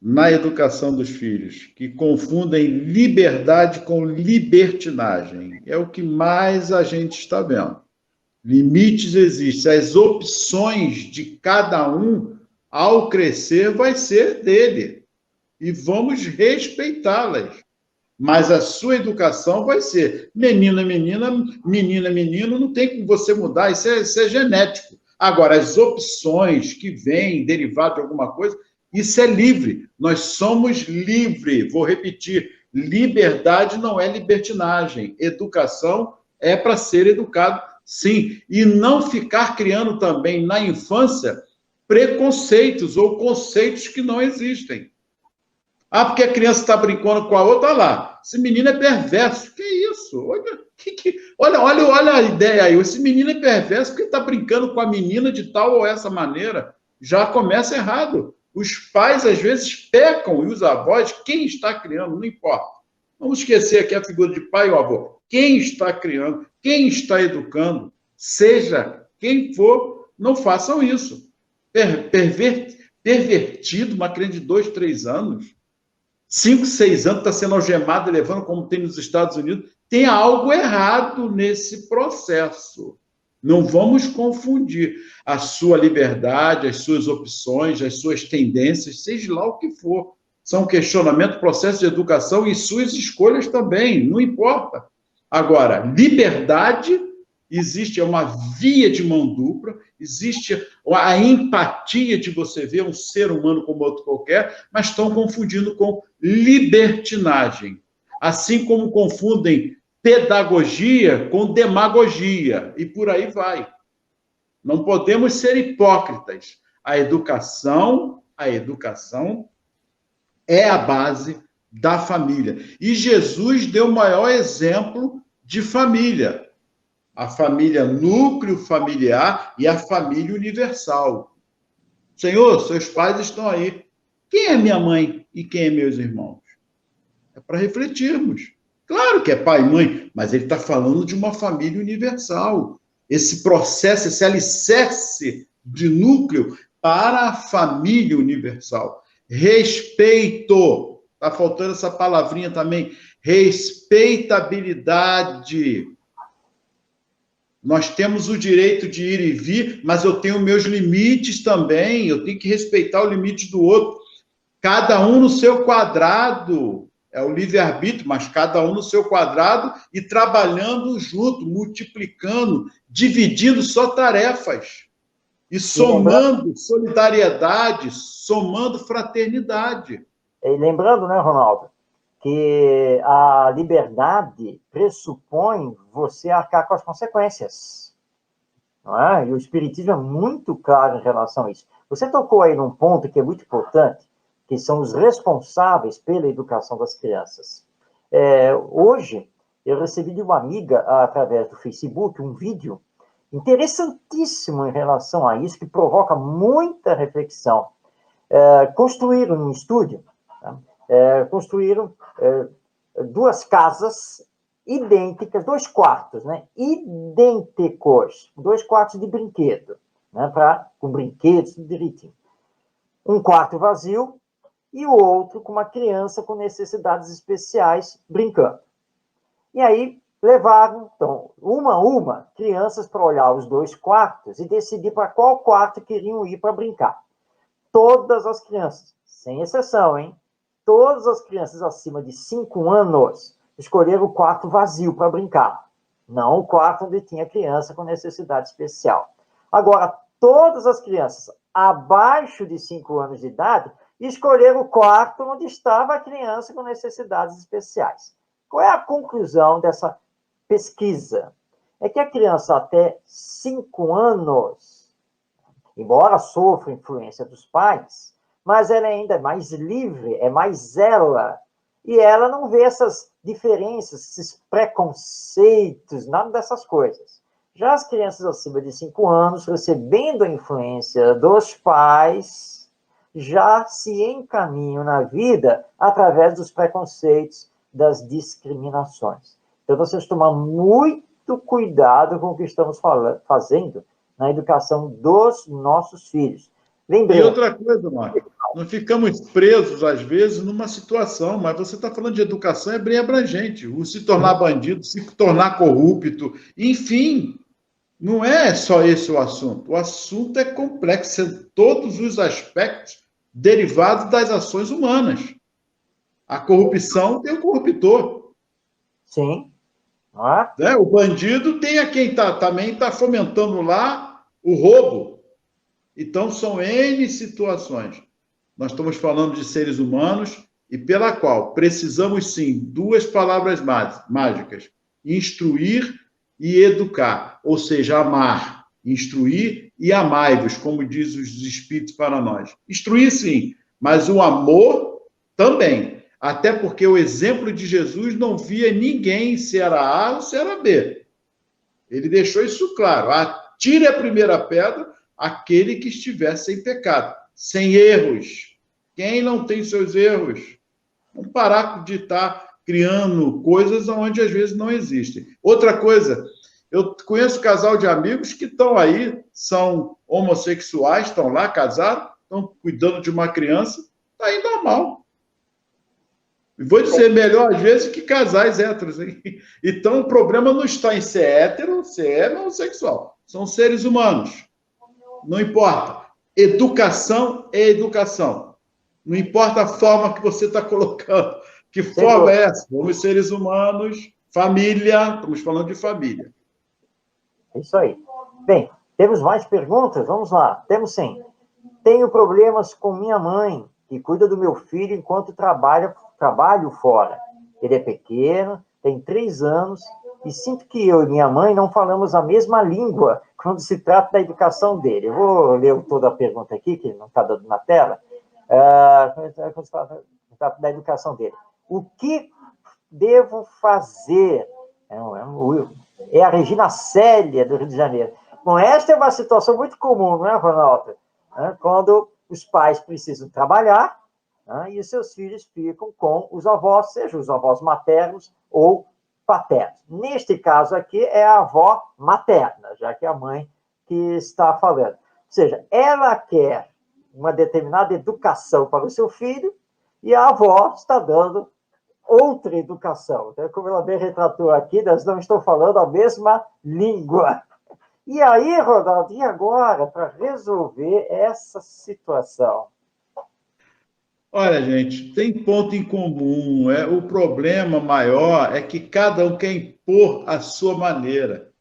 na educação dos filhos, que confundem liberdade com libertinagem. É o que mais a gente está vendo. Limites existem. As opções de cada um, ao crescer, vai ser dele. E vamos respeitá-las. Mas a sua educação vai ser menina, menina, menina, menino, não tem como você mudar, isso é genético. Agora, as opções que vêm derivado de alguma coisa, isso é livre. Nós somos livres. Vou repetir, liberdade não é libertinagem. Educação é para ser educado, sim. E não ficar criando também na infância preconceitos ou conceitos que não existem. Ah, porque a criança está brincando com a outra, olha lá. Esse menino é perverso. Que isso? Olha a ideia aí. Esse menino é perverso porque está brincando com a menina de tal ou essa maneira. Já começa errado. Os pais, às vezes, pecam, e os avós, quem está criando, não importa. Vamos esquecer aqui a figura de pai ou avô. Quem está criando, quem está educando, seja quem for, não façam isso. Pervertido, uma criança de 2, 3 anos, 5, 6 anos, está sendo algemada e levando, como tem nos Estados Unidos, tem algo errado nesse processo. Não vamos confundir a sua liberdade, as suas opções, as suas tendências, seja lá o que for. São questionamento, processo de educação e suas escolhas também, não importa. Agora, liberdade, existe uma via de mão dupla, existe a empatia de você ver um ser humano como outro qualquer, mas estão confundindo com libertinagem. Assim como confundem pedagogia com demagogia, e por aí vai. Não podemos ser hipócritas. A educação é a base da família. E Jesus deu o maior exemplo de família. A família núcleo familiar e a família universal. Senhor, seus pais estão aí. Quem é minha mãe e quem é meus irmãos? É para refletirmos. Claro que é pai e mãe, mas ele está falando de uma família universal. Esse processo, esse alicerce de núcleo para a família universal. Respeito. Está faltando essa palavrinha também. Respeitabilidade. Nós temos o direito de ir e vir, mas eu tenho meus limites também, eu tenho que respeitar o limite do outro. Cada um no seu quadrado, é o livre-arbítrio, mas cada um no seu quadrado e trabalhando junto, multiplicando, dividindo só tarefas e somando solidariedade, somando fraternidade. E lembrando, né, Ronaldo, que a liberdade pressupõe você arcar com as consequências. Não é? E o Espiritismo é muito claro em relação a isso. Você tocou aí num ponto que é muito importante, que são os responsáveis pela educação das crianças. Hoje, eu recebi de uma amiga, através do Facebook, um vídeo interessantíssimo em relação a isso, que provoca muita reflexão. Construíram um estúdio, tá? Construíram duas casas idênticas, 2 quartos, né? Idênticos, 2 quartos de brinquedo, né? Com brinquedos, tudo direitinho. Um quarto vazio e o outro com uma criança com necessidades especiais brincando. E aí levaram, então, uma crianças para olhar os 2 quartos e decidir para qual quarto queriam ir para brincar. Todas as crianças, sem exceção, hein? Todas as crianças acima de 5 anos escolheram o quarto vazio para brincar, não o quarto onde tinha criança com necessidade especial. Agora, todas as crianças abaixo de 5 anos de idade escolheram o quarto onde estava a criança com necessidades especiais. Qual é a conclusão dessa pesquisa? É que a criança até 5 anos, embora sofra influência dos pais, mas ela ainda é mais livre, é mais ela, e ela não vê essas diferenças, esses preconceitos, nada dessas coisas. Já as crianças acima de 5 anos, recebendo a influência dos pais, já se encaminham na vida através dos preconceitos, das discriminações. Então, vocês tomar muito cuidado com o que estamos fazendo na educação dos nossos filhos. E outra coisa, Marco, não ficamos presos, às vezes, numa situação, mas você está falando de educação, é bem abrangente. O se tornar bandido, se tornar corrupto, enfim, não é só esse o assunto. O assunto é complexo, em todos os aspectos derivados das ações humanas. A corrupção tem o corruptor. Sim. Né? O bandido tem a quem também está fomentando lá o roubo. Então, são N situações. Nós estamos falando de seres humanos e pela qual precisamos, sim, 2 palavras mágicas: instruir e educar, ou seja, amar, instruir e amai-vos, como diz os Espíritos para nós. Instruir, sim, mas o amor também. Até porque o exemplo de Jesus não via ninguém se era A ou se era B. Ele deixou isso claro. Atire a primeira pedra aquele que estiver sem pecado, sem erros. Quem não tem seus erros? Vamos parar de estar criando coisas onde às vezes não existem. Outra coisa, eu conheço um casal de amigos que estão aí, são homossexuais, estão lá, casaram, estão cuidando de uma criança, está indo mal. E vou dizer, melhor às vezes que casais héteros. Hein? Então, o problema não está em ser hétero, ser homossexual. São seres humanos. Não importa. Educação é educação. Não importa a forma que você está colocando. Que forma é essa? Somos seres humanos, família, estamos falando de família. Isso aí. Bem, temos mais perguntas? Vamos lá. Temos sim. Tenho problemas com minha mãe, que cuida do meu filho enquanto trabalho fora. Ele é pequeno, tem 3 anos, e sinto que eu e minha mãe não falamos a mesma língua quando se trata da educação dele. Eu vou ler toda a pergunta aqui, que não está dando na tela. Quando se trata da educação dele. O que devo fazer? É a Regina Célia, do Rio de Janeiro. Bom, esta é uma situação muito comum, não é, Ronaldo? Quando os pais precisam trabalhar, e os seus filhos ficam com os avós, seja os avós maternos ou paternos. Neste caso aqui, é a avó materna, já que é a mãe que está falando. Ou seja, ela quer uma determinada educação para o seu filho e a avó está dando outra educação. Então, como ela bem retratou aqui, nós não estamos falando a mesma língua. E aí, Ronaldo, e agora, para resolver essa situação? Olha, gente, tem ponto em comum. O problema maior é que cada um quer impor a sua maneira.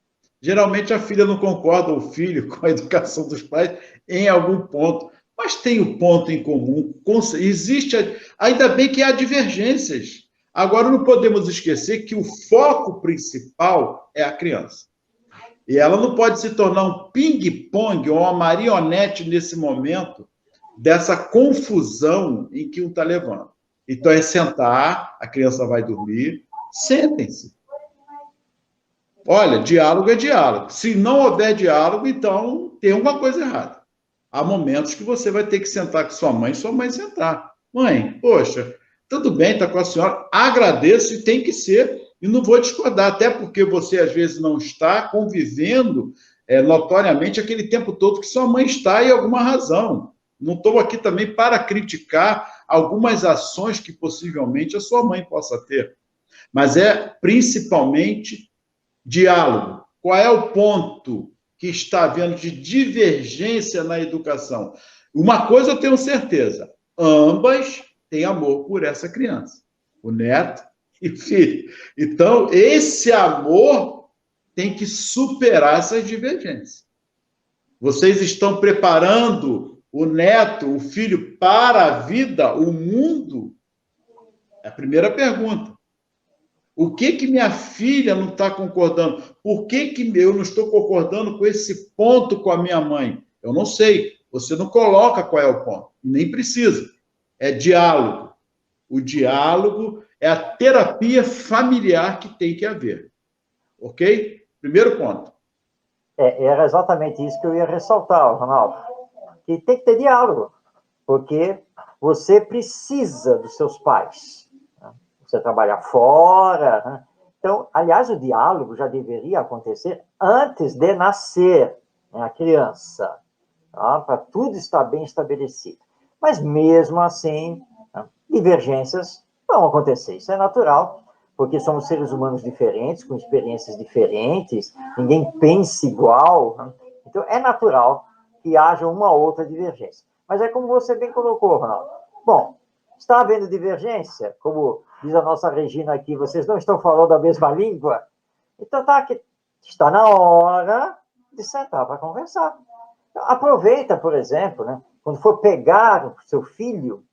Geralmente a filha não concorda, ou o filho, com a educação dos pais em algum ponto. Mas tem o ponto em comum. Existe, ainda bem que há divergências. Agora, não podemos esquecer que o foco principal é a criança. E ela não pode se tornar um ping-pong ou uma marionete nesse momento dessa confusão em que um está levando. Então, é sentar, a criança vai dormir, sentem-se. Olha, diálogo é diálogo. Se não houver diálogo, então tem alguma coisa errada. Há momentos que você vai ter que sentar com sua mãe sentar. Mãe, poxa, tudo bem, está com a senhora, agradeço e tem que ser, e não vou discordar, até porque você às vezes não está convivendo notoriamente aquele tempo todo que sua mãe está e alguma razão. Não estou aqui também para criticar algumas ações que possivelmente a sua mãe possa ter, mas é principalmente diálogo. Qual é o ponto que está havendo de divergência na educação? Uma coisa eu tenho certeza, ambas têm amor por essa criança, o neto e o filho. Então, esse amor tem que superar essas divergências. Vocês estão preparando o neto, o filho, para a vida, o mundo? É a primeira pergunta. O que minha filha não está concordando? Por que eu não estou concordando com esse ponto com a minha mãe? Eu não sei. Você não coloca qual é o ponto. Nem precisa. É diálogo. O diálogo é a terapia familiar que tem que haver. Ok? Primeiro ponto. Era exatamente isso que eu ia ressaltar, Ronaldo. Que tem que ter diálogo, porque você precisa dos seus pais. Né? Você trabalha fora. Né? Então, aliás, o diálogo já deveria acontecer antes de nascer, né, a criança, tá? Para tudo estar bem estabelecido. Mas, mesmo assim, né, divergências vão acontecer. Isso é natural, porque somos seres humanos diferentes, com experiências diferentes, ninguém pensa igual. Né? Então, é natural que haja uma outra divergência. Mas é como você bem colocou, Ronaldo. Bom, está havendo divergência, como diz a nossa Regina aqui, vocês não estão falando a mesma língua? Então está na hora de sentar para conversar. Então, aproveita, por exemplo, né, quando for pegar o seu filho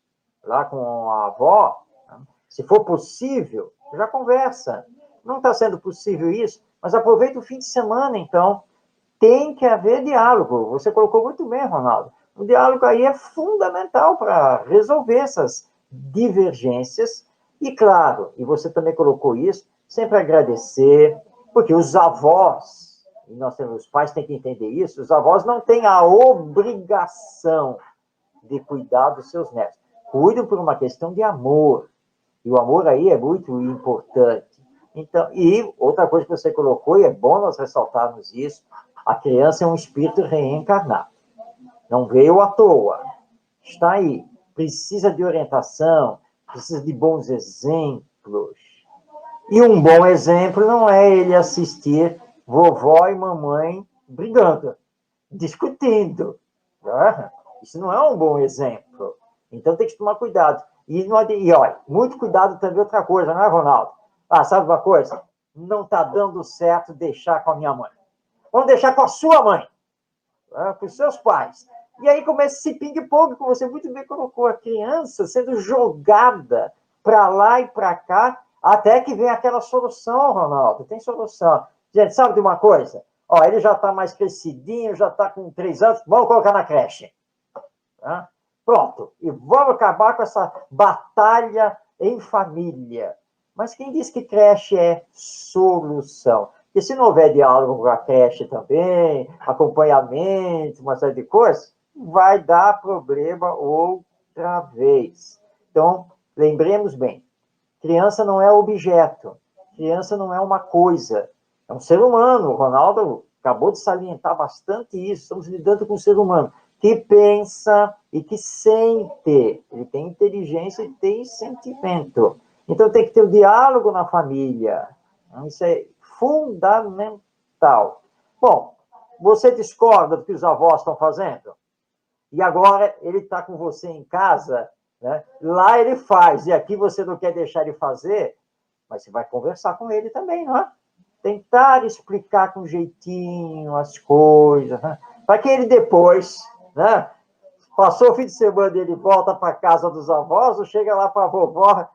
lá com a avó, né, se for possível, já conversa. Não está sendo possível isso, mas aproveita o fim de semana, então, tem que haver diálogo. Você colocou muito bem, Ronaldo. O diálogo aí é fundamental para resolver essas divergências. E, claro, e você também colocou isso, sempre agradecer, porque os avós, e nós temos, os pais têm que entender isso, os avós não têm a obrigação de cuidar dos seus netos. Cuidam por uma questão de amor. E o amor aí é muito importante. Então, e outra coisa que você colocou, e é bom nós ressaltarmos isso, a criança é um espírito reencarnado. Não veio à toa. Está aí. Precisa de orientação, precisa de bons exemplos. E um bom exemplo não é ele assistir vovó e mamãe brigando, discutindo. Né? Isso não é um bom exemplo. Então tem que tomar cuidado. E olha, muito cuidado também outra coisa, não é, Ronaldo? Ah, sabe uma coisa? Não está dando certo deixar com a minha mãe. Vamos deixar com a sua mãe, né? Com os seus pais. E aí começa esse ping-pong, que você muito bem colocou, a criança sendo jogada para lá e para cá, até que vem aquela solução, Ronaldo. Tem solução. Gente, sabe de uma coisa? Ó, ele já está mais crescidinho, já está com 3 anos, vamos colocar na creche. Tá? Pronto. E vamos acabar com essa batalha em família. Mas quem diz que creche é solução? Porque se não houver diálogo com a creche também, acompanhamento, uma série de coisas, vai dar problema outra vez. Então, lembremos bem, criança não é objeto, criança não é uma coisa, é um ser humano. O Ronaldo acabou de salientar bastante isso, estamos lidando com um ser humano que pensa e que sente, ele tem inteligência e tem sentimento. Então tem que ter o diálogo na família, isso é fundamental. Bom, Você discorda do que os avós estão fazendo? E agora ele está com você em casa, né? Lá ele faz, e aqui você não quer deixar ele fazer, mas você vai conversar com ele também, não é? Tentar explicar com jeitinho as coisas, né? Para que ele depois, né? Passou o fim de semana e ele volta para a casa dos avós, ou chega lá para a vovó,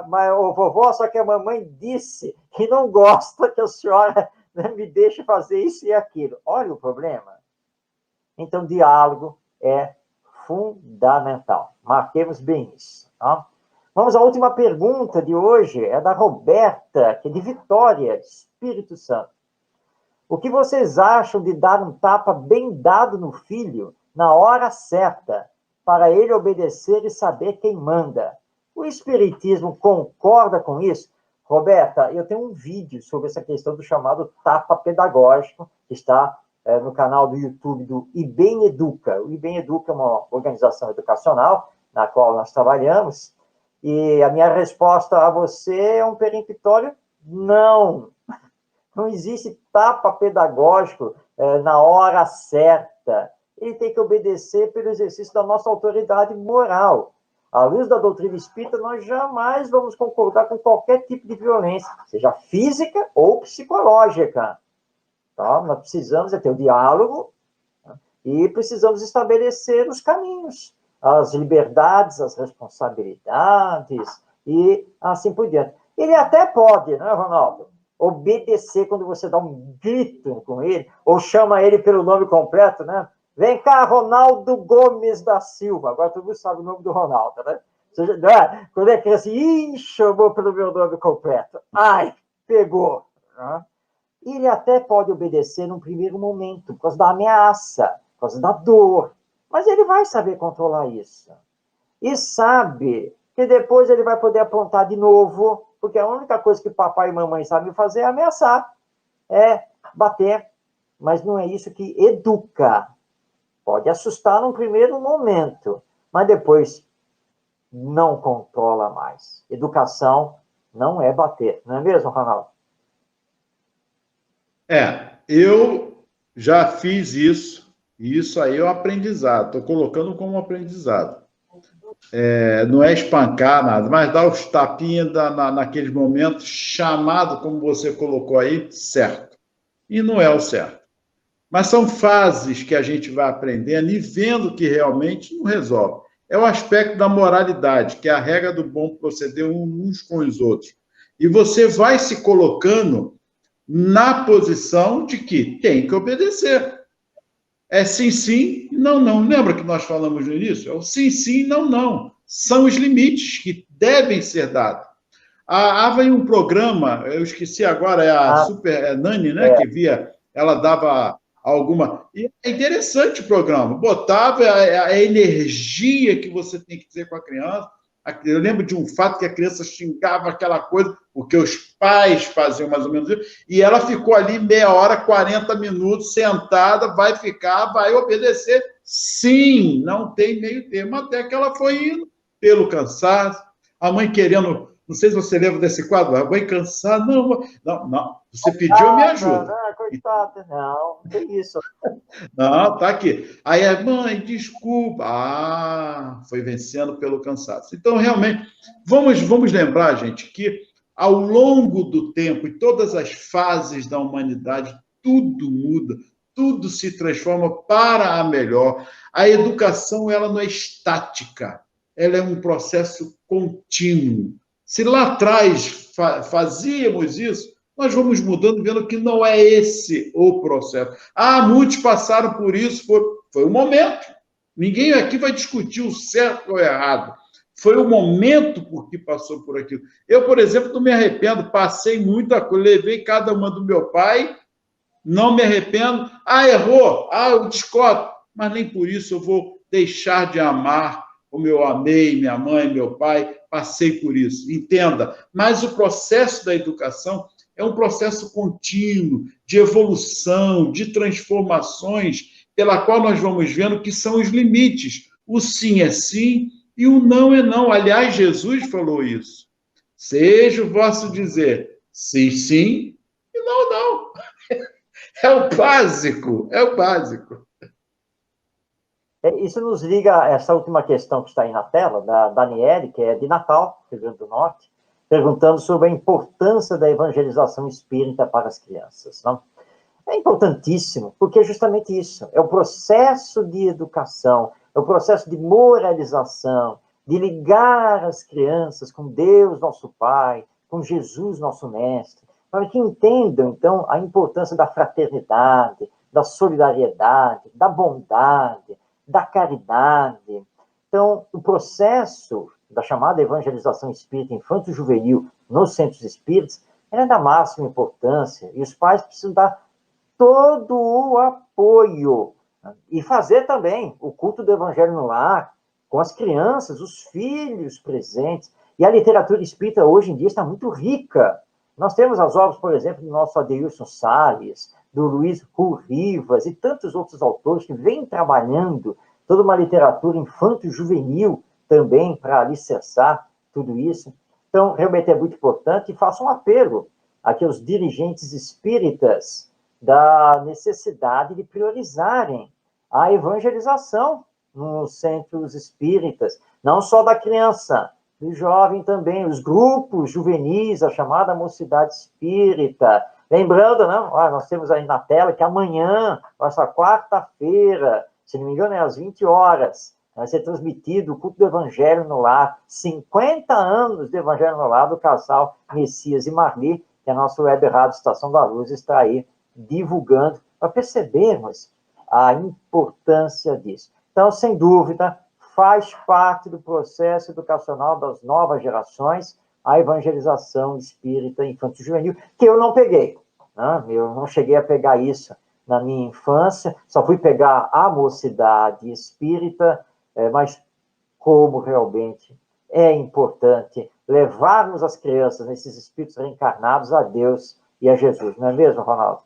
mas, ô, vovó, só que a mamãe disse que não gosta que a senhora, né, me deixe fazer isso e aquilo. Olha o problema. Então, diálogo é fundamental. Marquemos bem isso. Tá? Vamos à última pergunta de hoje, é da Roberta, que é de Vitória, Espírito Santo. O que vocês acham de dar um tapa bem dado no filho na hora certa, para ele obedecer e saber quem manda? O Espiritismo concorda com isso? Roberta, eu tenho um vídeo sobre essa questão do chamado tapa pedagógico, que está no canal do YouTube do IBEM Educa. O IBEM Educa é uma organização educacional na qual nós trabalhamos, e a minha resposta a você é um peremptório: não. Não existe tapa pedagógico na hora certa. Ele tem que obedecer pelo exercício da nossa autoridade moral. À luz da doutrina espírita, nós jamais vamos concordar com qualquer tipo de violência, seja física ou psicológica. Tá? Nós precisamos ter o diálogo, tá? E precisamos estabelecer os caminhos, as liberdades, as responsabilidades e assim por diante. Ele até pode, né, Ronaldo, obedecer quando você dá um grito com ele, ou chama ele pelo nome completo, né? Vem cá, Ronaldo Gomes da Silva. Agora todo mundo sabe o nome do Ronaldo, né? Quando é criança, chamou pelo meu nome completo. Ai, pegou. Né? Ele até pode obedecer num primeiro momento, por causa da ameaça, por causa da dor. Mas ele vai saber controlar isso. E sabe que depois ele vai poder aprontar de novo, porque a única coisa que papai e mamãe sabem fazer é ameaçar, é bater. Mas não é isso que educa. Pode assustar num primeiro momento, mas depois não controla mais. Educação não é bater, não é mesmo, Ronaldo? Eu já fiz isso, e isso aí é um aprendizado, estou colocando como aprendizado. Não é espancar nada, mas dar os tapinhas naqueles momentos, chamado, como você colocou aí, certo. E não é o certo. Mas são fases que a gente vai aprendendo e vendo que realmente não resolve. É o aspecto da moralidade, que é a regra do bom proceder uns com os outros. E você vai se colocando na posição de que tem que obedecer. É sim, sim, não, não. Lembra que nós falamos no início? É o sim, sim, não, não. São os limites que devem ser dados. Havia um programa, eu esqueci agora, é a Super Nani, né? Que via, ela dava alguma... E é interessante o programa. Botava a energia que você tem que dizer com a criança. Eu lembro de um fato que a criança xingava aquela coisa, porque os pais faziam mais ou menos isso, e ela ficou ali meia hora, 40 minutos, sentada, vai ficar, vai obedecer. Sim, não tem meio termo, até que ela foi indo pelo cansaço, a mãe querendo, não sei se você lembra desse quadro, a mãe cansada, não, você pediu minha ajuda. Não, coitada, não tem isso. Não, tá aqui. Aí a mãe, desculpa. Foi vencendo pelo cansaço. Então, realmente, vamos lembrar, gente, que ao longo do tempo e todas as fases da humanidade, tudo muda, tudo se transforma para a melhor. A educação, ela não é estática, ela é um processo contínuo. Se lá atrás fazíamos isso, nós vamos mudando, vendo que não é esse o processo. Muitos passaram por isso, foi o momento. Ninguém aqui vai discutir o certo ou o errado. Foi o momento por que passou por aquilo. Eu, por exemplo, não me arrependo, passei muita coisa, levei cada uma do meu pai, não me arrependo. Errou, eu discordo, mas nem por isso eu vou deixar de amar como eu amei minha mãe, meu pai, passei por isso. Entenda, mas o processo da educação é um processo contínuo, de evolução, de transformações, pela qual nós vamos vendo que são os limites. O sim é sim e o não é não. Aliás, Jesus falou isso. Seja o vosso dizer sim, sim e não, não. É o básico, é o básico. Isso nos liga a essa última questão que está aí na tela, da Daniele, que é de Natal, Rio Grande do Norte, perguntando sobre a importância da evangelização espírita para as crianças. Não? É importantíssimo, porque é justamente isso. É o processo de educação, é o processo de moralização, de ligar as crianças com Deus, nosso Pai, com Jesus, nosso Mestre, para que entendam, então, a importância da fraternidade, da solidariedade, da bondade, da caridade. Então, o processo da chamada evangelização espírita infanto-juvenil nos centros espíritas é da máxima importância, e os pais precisam dar todo o apoio e fazer também o culto do evangelho no lar, com as crianças, os filhos presentes. E a literatura espírita hoje em dia está muito rica. Nós temos as obras, por exemplo, do nosso Adeilson Salles, do Luiz Rui Rivas e tantos outros autores que vêm trabalhando toda uma literatura infanto-juvenil também para alicerçar tudo isso. Então, realmente é muito importante, e faço um apelo aqui aos dirigentes espíritas da necessidade de priorizarem a evangelização nos centros espíritas, não só da criança, do jovem também, os grupos juvenis, a chamada mocidade espírita. Lembrando, não? Nós temos aí na tela que amanhã, essa quarta-feira, se não me engano, é às 20 horas, vai ser transmitido o culto do Evangelho no Lar, 50 anos de Evangelho no Lar do casal Messias e Marli, que a nossa web rádio Estação da Luz está aí divulgando, para percebermos a importância disso. Então, sem dúvida, faz parte do processo educacional das novas gerações a evangelização espírita infanto-juvenil, que eu não peguei. Né? Eu não cheguei a pegar isso na minha infância, só fui pegar a mocidade espírita, mas como realmente é importante levarmos as crianças, esses espíritos reencarnados, a Deus e a Jesus. Não é mesmo, Ronaldo?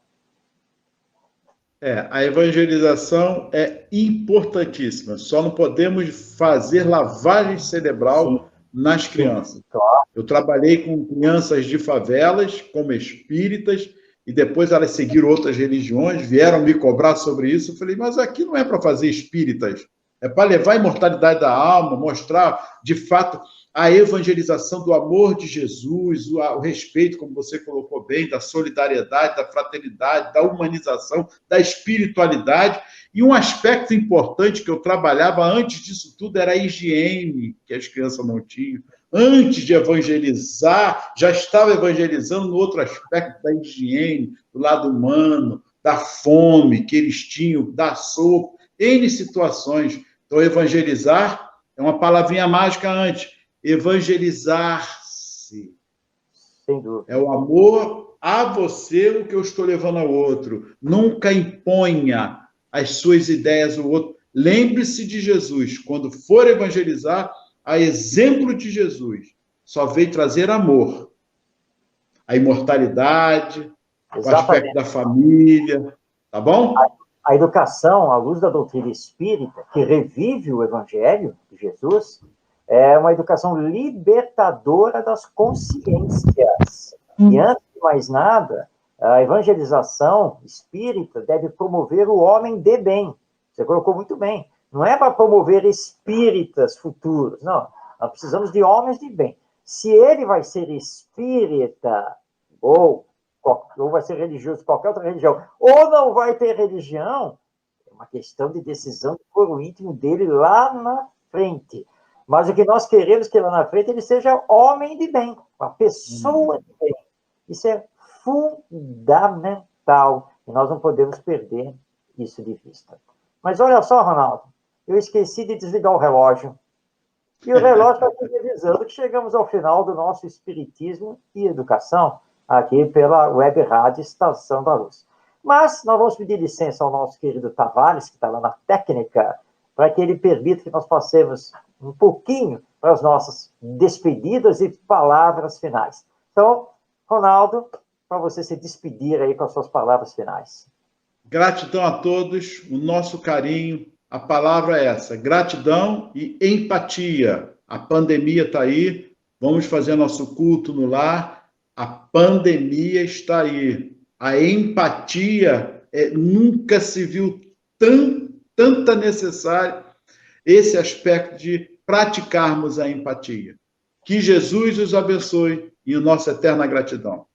A evangelização é importantíssima. Só não podemos fazer lavagem cerebral Sim. nas crianças. Sim, claro. Eu trabalhei com crianças de favelas, como espíritas, e depois elas seguiram outras religiões, vieram me cobrar sobre isso. Eu falei, mas aqui não é para fazer espíritas, é para levar a imortalidade da alma, mostrar, de fato, a evangelização do amor de Jesus, o respeito, como você colocou bem, da solidariedade, da fraternidade, da humanização, da espiritualidade. E um aspecto importante que eu trabalhava antes disso tudo era a higiene, que as crianças não tinham. Antes de evangelizar, já estava evangelizando no outro aspecto da higiene, do lado humano, da fome que eles tinham, da sopa, N situações. Então, evangelizar é uma palavrinha mágica antes. Evangelizar-se. Sem dúvida. É o amor a você o que eu estou levando ao outro. Nunca imponha as suas ideias ao outro. Lembre-se de Jesus. Quando for evangelizar, a exemplo de Jesus, só veio trazer amor. A imortalidade, exatamente, o aspecto da família. Tá bom? A educação, à luz da doutrina espírita, que revive o Evangelho de Jesus, é uma educação libertadora das consciências. E, antes de mais nada, a evangelização espírita deve promover o homem de bem. Você colocou muito bem. Não é para promover espíritas futuros, não. Nós precisamos de homens de bem. Se ele vai ser espírita, ou vai ser religioso, qualquer outra religião, ou não vai ter religião, é uma questão de decisão do coro íntimo dele lá na frente. Mas o que nós queremos que lá na frente ele seja homem de bem, uma pessoa de bem. Isso é fundamental, e nós não podemos perder isso de vista. Mas olha só, Ronaldo, eu esqueci de desligar o relógio. E o relógio está me avisando que chegamos ao final do nosso Espiritismo e Educação, aqui pela Web Rádio Estação da Luz. Mas nós vamos pedir licença ao nosso querido Tavares, que está lá na técnica, para que ele permita que nós passemos um pouquinho para as nossas despedidas e palavras finais. Então, Ronaldo, para você se despedir aí com as suas palavras finais. Gratidão a todos, o nosso carinho, a palavra é essa, gratidão e empatia. A pandemia está aí, vamos fazer nosso culto no lar, a pandemia está aí. A empatia nunca se viu tanta necessária esse aspecto de praticarmos a empatia. Que Jesus os abençoe e a nossa eterna gratidão.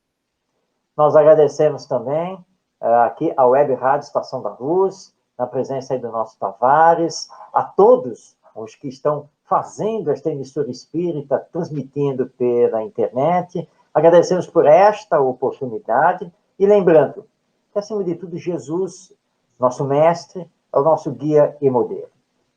Nós agradecemos também aqui a Web Rádio Estação da Luz, na presença aí do nosso Tavares, a todos os que estão fazendo esta emissora espírita, transmitindo pela internet. Agradecemos por esta oportunidade e lembrando que, acima de tudo, Jesus, nosso mestre, é o nosso guia e modelo.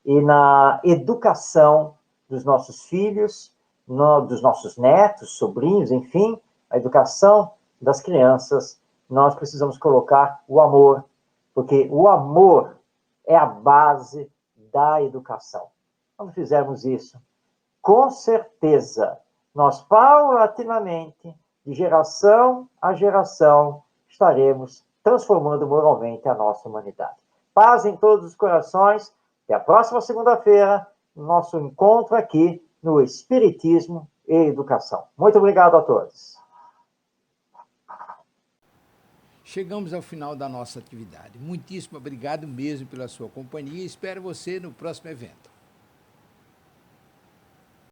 E na educação dos nossos filhos, dos nossos netos, sobrinhos, enfim, a educação das crianças, nós precisamos colocar o amor, porque o amor é a base da educação. Quando fizermos isso, com certeza, nós paulatinamente, de geração a geração, estaremos transformando moralmente a nossa humanidade. Paz em todos os corações. Até a próxima segunda-feira, nosso encontro aqui no Espiritismo e Educação. Muito obrigado a todos. Chegamos ao final da nossa atividade. Muitíssimo obrigado mesmo pela sua companhia e espero você no próximo evento.